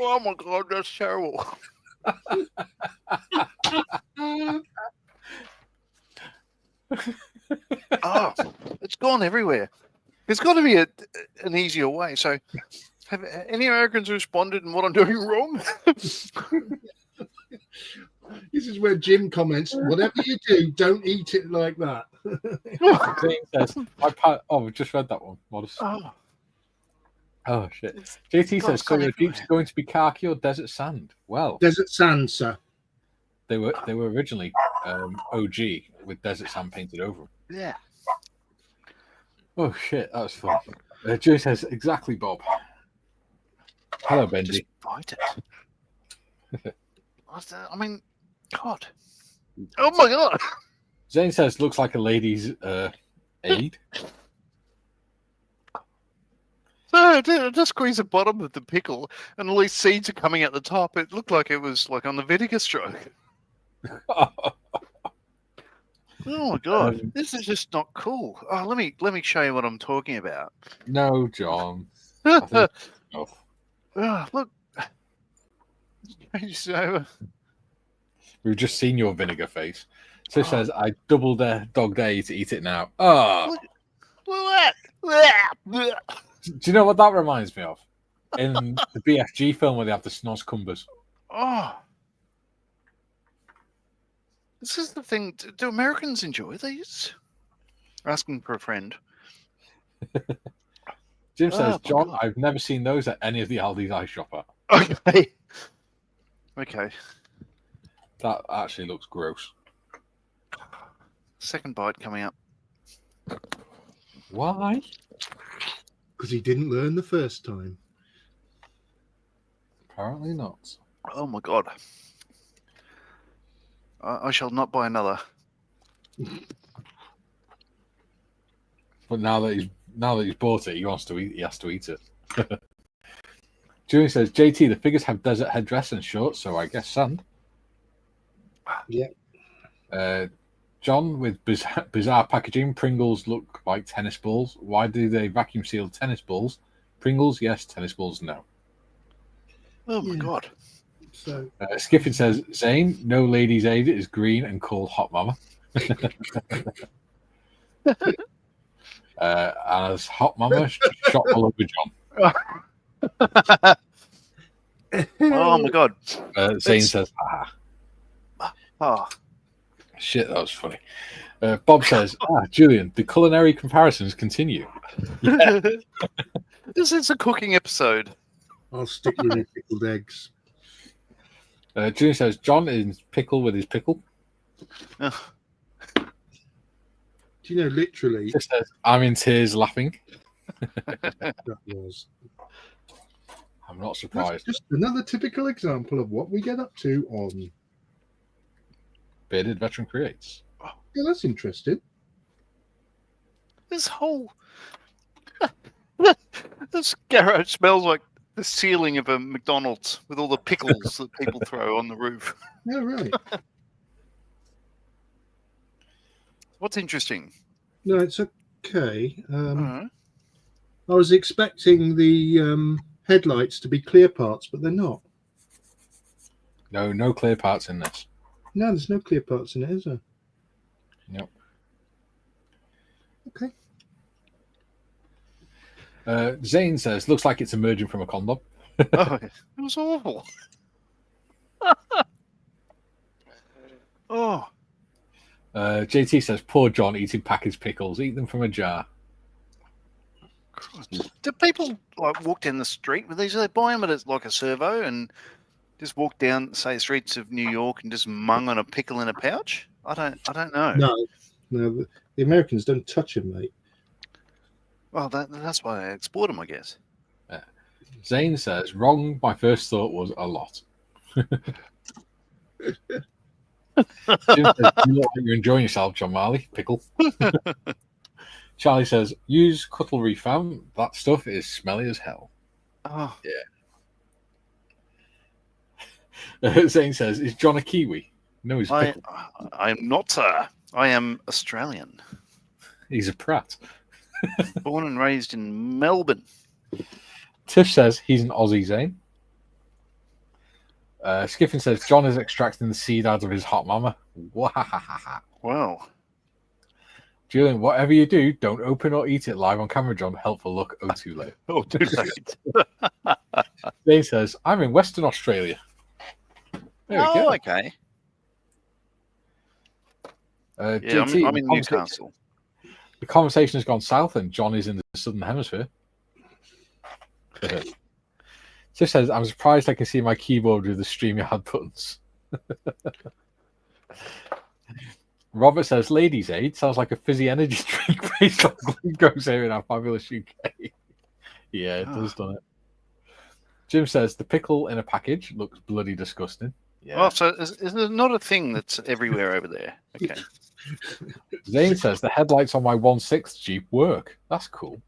Oh my God, that's terrible. Oh, it's gone everywhere. There's got to be an easier way. So, have any Americans responded in what I'm doing wrong? This is where Jim comments, whatever you do, don't eat it like that. Zane says, we just read that one. Modest. Oh, shit. JT says, so your Jeep's going to be khaki or desert sand? Well, Desert sand, sir. they were originally OG with desert sand painted over them. Yeah. Oh, shit. That was fun. Joe says, exactly, Bob. Hello, Benji. Just bite it. I mean, God. Oh my God. Zane says, looks like a lady's aid. So I just squeeze the bottom of the pickle, and all these seeds are coming out the top. It looked like it was like on the vinegar stroke. Oh my God, this is just not cool. Oh, let me show you what I'm talking about. No, John. I think look, change over. We've just seen your vinegar face. So it says, I double dog dare to eat it now. Oh. Look at that. Do you know what that reminds me of? In the BFG film where they have the snoz-cumbers. Oh. This is the thing. Do Americans enjoy these? Asking for a friend. Jim says, John, I've never seen those at any of the Aldi's I shop at. Okay. Okay. That actually looks gross. Second bite coming up. Why? Because he didn't learn the first time. Apparently not. Oh my God. I shall not buy another. But now that he's bought it, he has to eat it. Julie says, JT, the figures have desert headdress and shorts, so I guess sand. Yeah. John, with bizarre packaging, Pringles look like tennis balls. Why do they vacuum seal tennis balls? Pringles, yes. Tennis balls, no. Oh my God. So Skiffin says, Zane, no ladies' aid is green and called Hot Mama. As Hot Mama shot all over John. Oh my God. Zane says, haha. Oh. Shit, that was funny. Bob says, Julian, the culinary comparisons continue. Yeah. This is a cooking episode. I'll stick you in pickled eggs. Julian says, John is pickle with his pickle. Do you know, literally... Just says, I'm in tears laughing. That was... I'm not surprised. That's just another typical example of what we get up to on... Bearded Veteran Creates. Yeah, that's interesting. This whole... This garage smells like the ceiling of a McDonald's with all the pickles that people throw on the roof. Yeah, right. What's interesting? No, it's okay. Uh-huh. I was expecting the headlights to be clear parts, but they're not. No clear parts in this. No, there's no clear parts in it, is there? Nope. Okay. Zane says, looks like it's emerging from a condom. Oh, it was awful. Oh. JT says, poor John eating packaged pickles. Eat them from a jar. Do people like walk down the street with these? Do they buy them at like a servo and just walk down, say, the streets of New York and just mung on a pickle in a pouch? I don't know. No, the Americans don't touch them, mate. Well, that's why they export them, I guess. Zane says, wrong. My first thought was a lot. Jim says, you look like you're enjoying yourself, John Marley. Pickle. Charlie says, use cutlery, fam. That stuff is smelly as hell. Oh. Yeah. Zane says, "Is John a Kiwi?" No, he's a pickle. I am not, sir. I am Australian. He's a Pratt. Born and raised in Melbourne. Tiff says he's an Aussie, Zane. Skiffin says John is extracting the seed out of his hot mama. Wow. Julian, whatever you do, don't open or eat it live on camera, John. Helpful look. Oh, too late. Oh, too late. Zane says, I'm in Western Australia. There we go. Okay. Yeah, JT, I'm in Newcastle. The conversation has gone south and John is in the Southern Hemisphere. Tiff says, I'm surprised I can see my keyboard with the StreamYard buttons. Robert says, Ladies Aid sounds like a fizzy energy drink based on glucose here in our fabulous UK. Yeah, it does, doesn't it? Jim says, the pickle in a package looks bloody disgusting. Yeah. Oh, so is there not a thing that's everywhere over there? Okay. Zane says, the headlights on my 1/6 Jeep work. That's cool.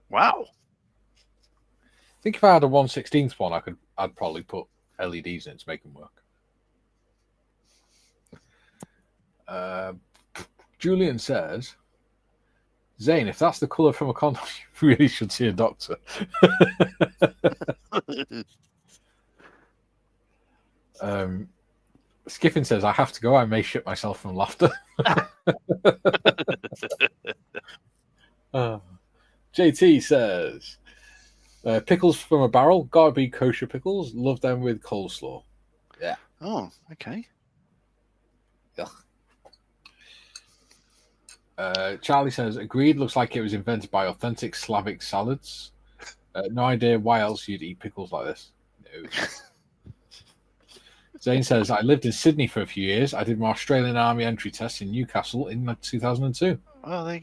Wow. I think if I had a 1/16 one, I'd probably put LEDs in it to make them work. Julian says, Zane, if that's the colour from a condom, you really should see a doctor. Skiffin says, I have to go. I may shit myself from laughter. JT says, pickles from a barrel. Gotta be kosher pickles. Love them with coleslaw. Yeah. Oh, okay. Charlie says, agreed. Looks like it was invented by authentic Slavic salads. No idea why else you'd eat pickles like this. No. Zane says, I lived in Sydney for a few years. I did my Australian Army entry test in Newcastle in 2002. Oh, there you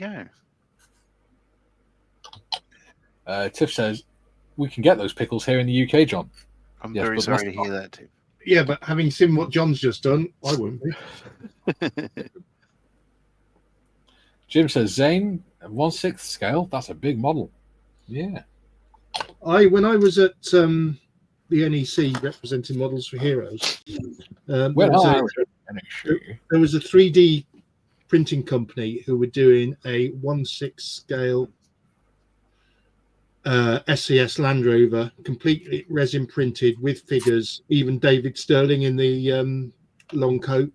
go. Tiff says, we can get those pickles here in the UK, John. I'm very sorry to hear that, Tiff. Yeah, but having seen what John's just done, I wouldn't be. Jim says, Zane, 1/6 scale, that's a big model. Yeah. When I was at the NEC representing models for Heroes, there was a 3D printing company who were doing a 1/6 scale SAS Land Rover, completely resin printed with figures, even David Sterling in the long coat.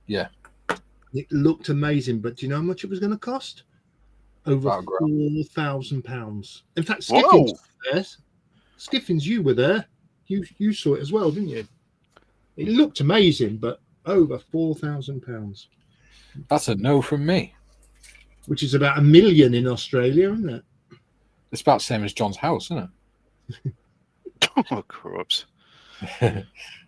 Yeah. It looked amazing, but do you know how much it was going to cost? Over £4,000. In fact, Skiffins was there. Skiffins, you were there. You saw it as well, didn't you? It looked amazing, but over £4,000. That's a no from me. Which is about $1 million in Australia, isn't it? It's about the same as John's house, isn't it? Oh, corrupt.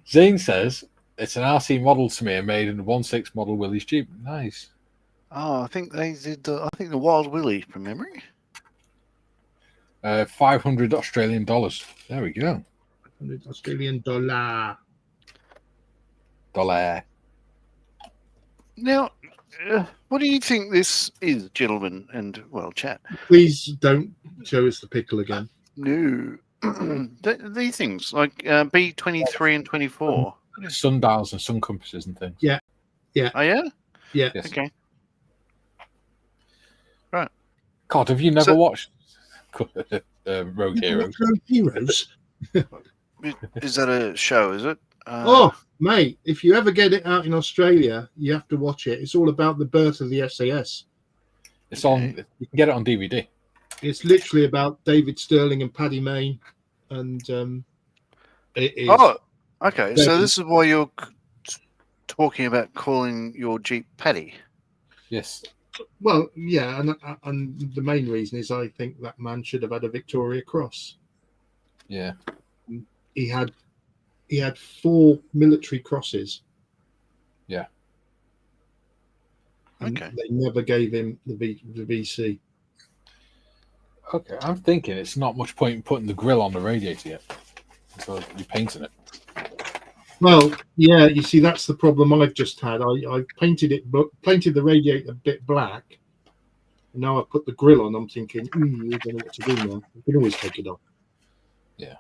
Zane says, it's an RC model to me and made in a 1/6 model Willys Jeep. Nice. Oh, I think they did the Wild Willie from memory. 500 Australian dollars. There we go. 500 Australian dollar. Now, what do you think this is, gentlemen and, well, chat? Please don't show us the pickle again. No. These things, like B23 and 24. Sundials and sun compasses and things. Yeah. Oh, yeah? Yeah. Yes. Okay. Right. God, have you never watched Rogue Heroes? Rogue Heroes? Is that a show, is it? Mate, if you ever get it out in Australia, you have to watch it. It's all about the birth of the SAS. It's on. You can get it on DVD. It's literally about David Sterling and Paddy Mayne, and it is. Oh, okay. So this is why you're talking about calling your Jeep Paddy. Yes. Well, yeah, and the main reason is I think that man should have had a Victoria Cross. Yeah. He had 4 military crosses. Yeah. And okay. They never gave him the VC. Okay, I'm thinking it's not much point in putting the grill on the radiator yet. So you're painting it. Well, yeah, you see, that's the problem I've just had. I painted the radiator a bit black, and now I put the grill on. I'm thinking, I don't know what to do now. I can always take it off. Yeah.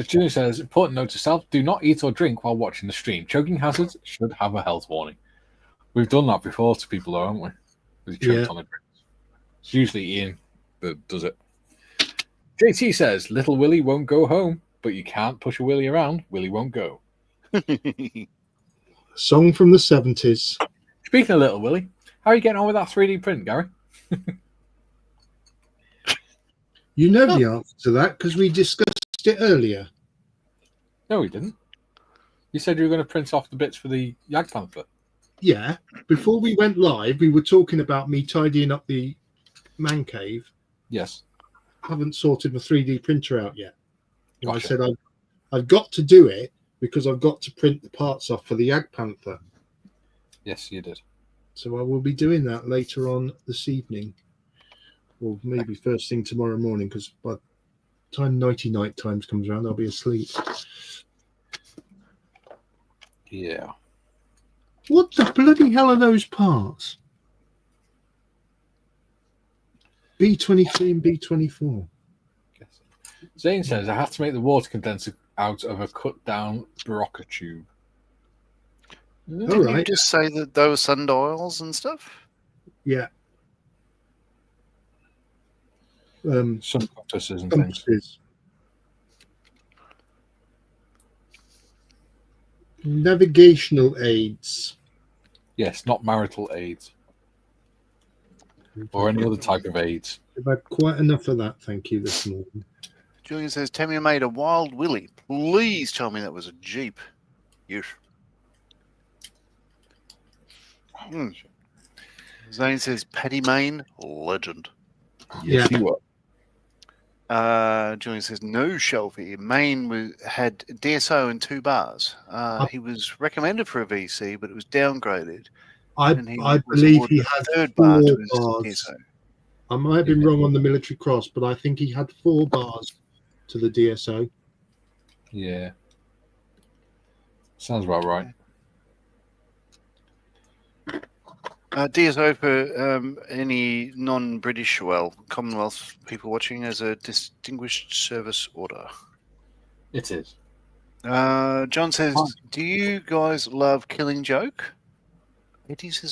Julie says, important note to self, do not eat or drink while watching the stream. Choking hazards should have a health warning. We've done that before to people, though, haven't we? With choked on a drink. It's usually Ian that does it. JT says, little Willie won't go home, but you can't push a Willie around. Willie won't go. Song from the 70s. Speaking of little Willie, how are you getting on with that 3D print, Gary? You know the answer to that because we discussed it earlier. No, we didn't. You said you were going to print off the bits for the Yag Panther. Yeah. Before we went live, we were talking about me tidying up the man cave. Yes. I haven't sorted my 3D printer out yet. And Gotcha. I said I've got to do it because I've got to print the parts off for the Yag Panther. Yes, you did. So I will be doing that later on this evening. Or maybe first thing tomorrow morning, because by the time nighty night times comes around, I'll be asleep. Yeah. What the bloody hell are those parts? B23 and B24. Zane says, I have to make the water condenser out of a cut-down Barocca tube. All Didn't right. you just say that they were sundials and stuff? Yeah. Some compasses and things. Compasses. Navigational aids. Yes, not marital aids or any other type of aids. I've had quite enough of that, thank you, this morning. Julian says, Tamiya made a Wild Willie. Please tell me that was a Jeep. Yes. Zane says, Paddy Main, legend. Yes, Yeah. you were. Julian says, no Shelfie. Main had DSO and 2 bars. He was recommended for a VC, but it was downgraded. I was believe he awarded a had 3rd 4 bar to his bars. DSO. I might have been wrong on the military cross, but I think he had 4 bars to the DSO. Yeah. Sounds about right. DSO for any non-British, well, Commonwealth people watching as a Distinguished Service Order. It is. John says, do you guys love Killing Joke? 80s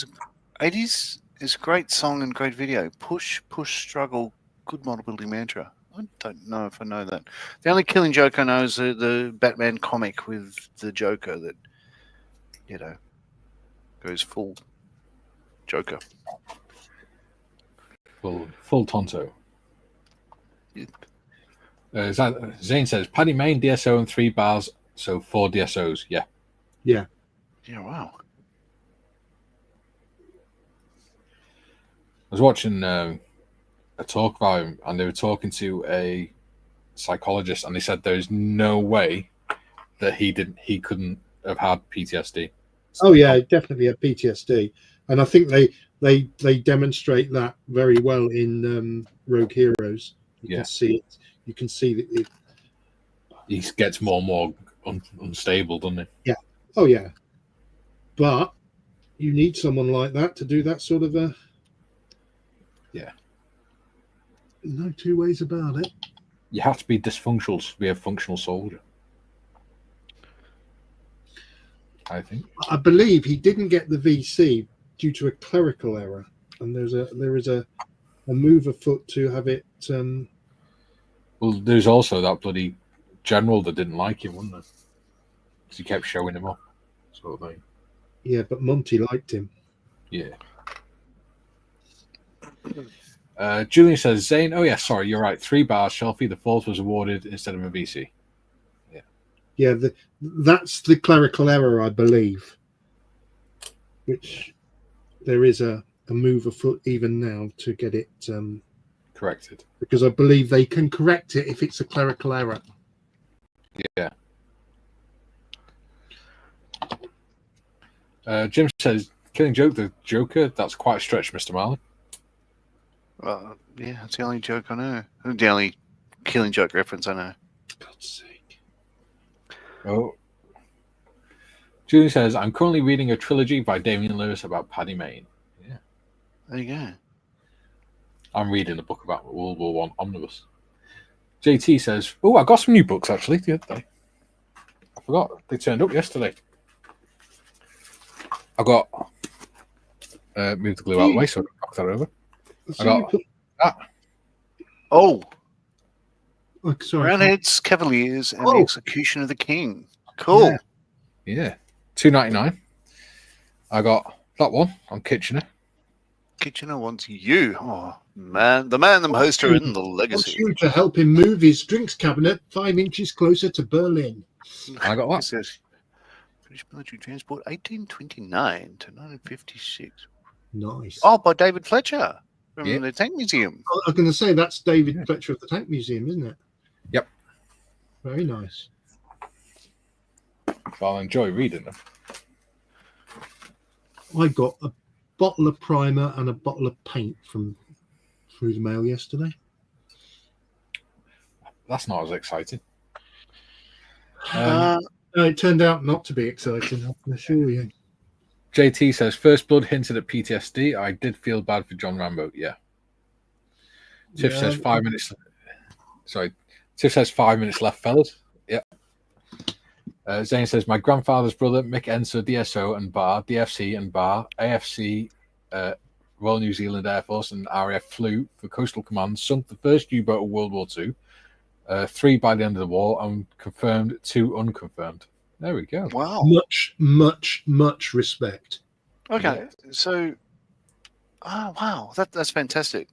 is a great song and great video. Push, push, struggle, good model building mantra. I don't know if I know that. The only Killing Joke I know is the Batman comic with the Joker that, you know, goes full Joker. Full Tonto. Zane says, Paddy Main, DSO and 3 bars, so 4 DSOs. Yeah. Yeah. Yeah, wow. I was watching a talk about him, and they were talking to a psychologist, and they said there's no way that he couldn't have had PTSD. Oh yeah, definitely a PTSD, and I think they demonstrate that very well in Rogue Heroes. You can see it. You can see that he gets more and more unstable, doesn't he? Yeah. Oh yeah. But you need someone like that to do that sort of a. Yeah. No two ways about it. You have to be dysfunctional to be a functional soldier. I think. I believe he didn't get the VC due to a clerical error, and there is a move afoot to have it. Well, there's also that bloody general that didn't like him, wasn't there? Because he kept showing him up, sort of thing. Yeah, but Monty liked him. Yeah. Julian says, Zane, oh yeah, sorry, you're right. 3 bars, Shelfie, the 4th was awarded instead of a VC. Yeah. Yeah, that's the clerical error, I believe. Which there is a move afoot even now to get it corrected. Because I believe they can correct it if it's a clerical error. Yeah. Jim says, Killing Joke, the Joker, that's quite a stretch, Mr. Marley. Yeah, that's the only joke I know. The only Killing Joke reference I know. God's sake. Oh. Julian says, I'm currently reading a trilogy by Damien Lewis about Paddy Main. Yeah. There you go. I'm reading a book about World War I omnibus. JT says, "Oh, I got some new books actually the other day. I forgot they turned up yesterday. I got move the glue out of the way so I can knock that over. I got that. Oh, sorry. Roundheads, Cavaliers, and the Execution of the King. Cool. Yeah, $2.99. I got that one on Kitchener. Kitchener wants you. Oh man, the hoster, and the Wants legacy. you to help him move his drinks cabinet 5 inches closer to Berlin. I got that. British military transport, 1829 to 1956. Nice. Oh, by David Fletcher from the Tank Museum. I was going to say that's David Fletcher of the Tank Museum, isn't it? Yep. Very nice. So I'll enjoy reading them. I got a bottle of primer and a bottle of paint through the mail yesterday. That's not as exciting. No, it turned out not to be exciting, I can assure you. JT says, First Blood hinted at PTSD. I did feel bad for John Rambo. Yeah. Tiff says 5 minutes. Sorry. Tiff says 5 minutes left, fellas. Yep. Zane says, my grandfather's brother, Mick Enser, DSO and Bar, DFC and Bar, AFC, Royal New Zealand Air Force and RAF flew for Coastal Command, sunk the first U-boat of World War II, 3 by the end of the war, and confirmed 2 unconfirmed. There we go. Wow. Much respect. Okay, so, wow, that's fantastic.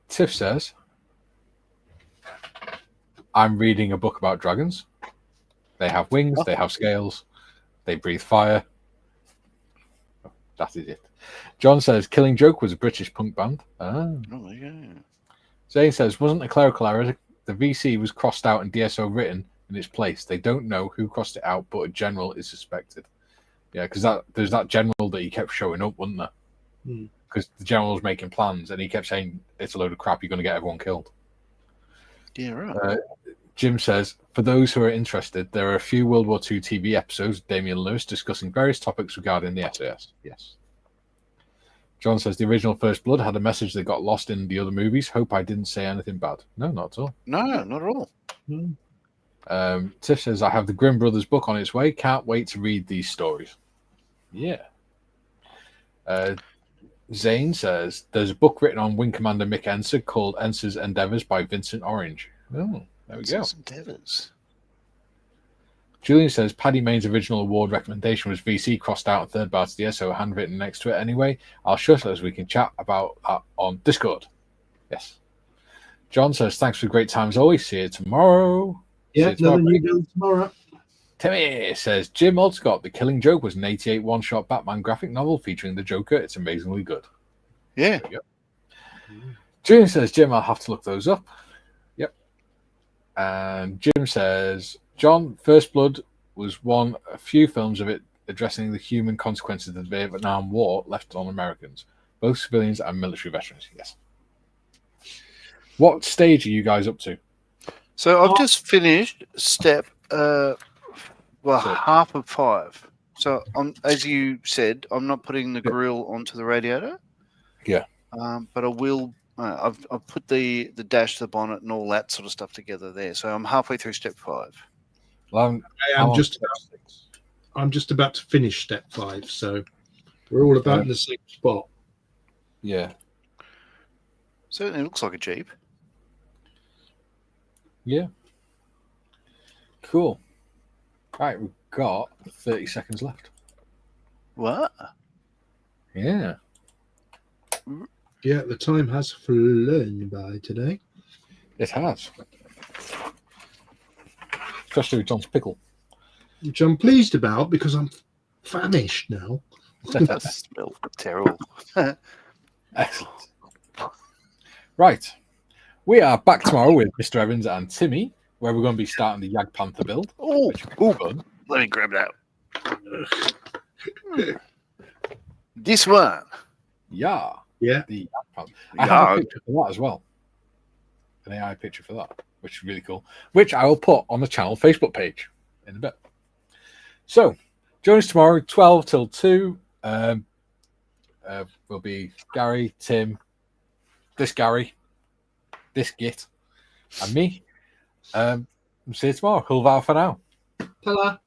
Tiff says, I'm reading a book about dragons. They have wings, they have scales, they breathe fire. That is it. John says, Killing Joke was a British punk band. Oh, yeah. Zane says, wasn't a clerical error. The VC was crossed out and DSO written in its place. They don't know who crossed it out, but a general is suspected. Yeah, because there's that general that he kept showing up, wasn't there? Because the general was making plans and he kept saying, it's a load of crap, you're going to get everyone killed. Yeah, right. Jim says, for those who are interested, there are a few World War II TV episodes of Damien Lewis discussing various topics regarding the SAS. Yes. John says, the original First Blood had a message that got lost in the other movies. Hope I didn't say anything bad. No, not at all. No, not at all. Tiff says, I have the Grimm Brothers book on its way. Can't wait to read these stories. Yeah. Zane says, there's a book written on Wing Commander Mick Enser called Enser's Endeavours by Vincent Orange. Oh, there we go. Endeavours. Julian says, Paddy Main's original award recommendation was VC crossed out and third bar to the SO handwritten next to it anyway. I'll shut as we can chat about that on Discord. Yes. John says, thanks for a great time as always. See you tomorrow. Yeah, another new build tomorrow. Timmy says, Jim Altscott, The Killing Joke was an 88 one-shot Batman graphic novel featuring the Joker. It's amazingly good. Yeah. Julian says, Jim, I'll have to look those up. Yep. And Jim says, John, First Blood was one a few films of it addressing the human consequences of the Vietnam War left on Americans, both civilians and military veterans. Yes. What stage are you guys up to? So I've just finished step, half of 5. So as you said, I'm not putting the grill onto the radiator. Yeah. But I will. I've put the dash, the bonnet, and all that sort of stuff together there. So I'm halfway through step 5. Well, I'm just about to finish step 5, so we're all about in the same spot. Yeah. Certainly looks like a Jeep. Yeah. Cool. Right, we've got 30 seconds left. What? Yeah. Yeah, the time has flown by today. It has. Especially with John's pickle. Which I'm pleased about because I'm famished now. That smells terrible. Excellent. Right. We are back tomorrow with Mr. Evans and Timmy, where we're going to be starting the Jag Panther build. Oh, let me grab it out. This one. Yeah. Yeah. The Jag Panther. I have a picture for that as well. An AI picture for that, which is really cool, which I will put on the channel Facebook page in a bit. So, join us tomorrow, 12 till 2. Will be Gary, Tim, this Gary, this git. And me. See you tomorrow. Hulval for now. Ta-da.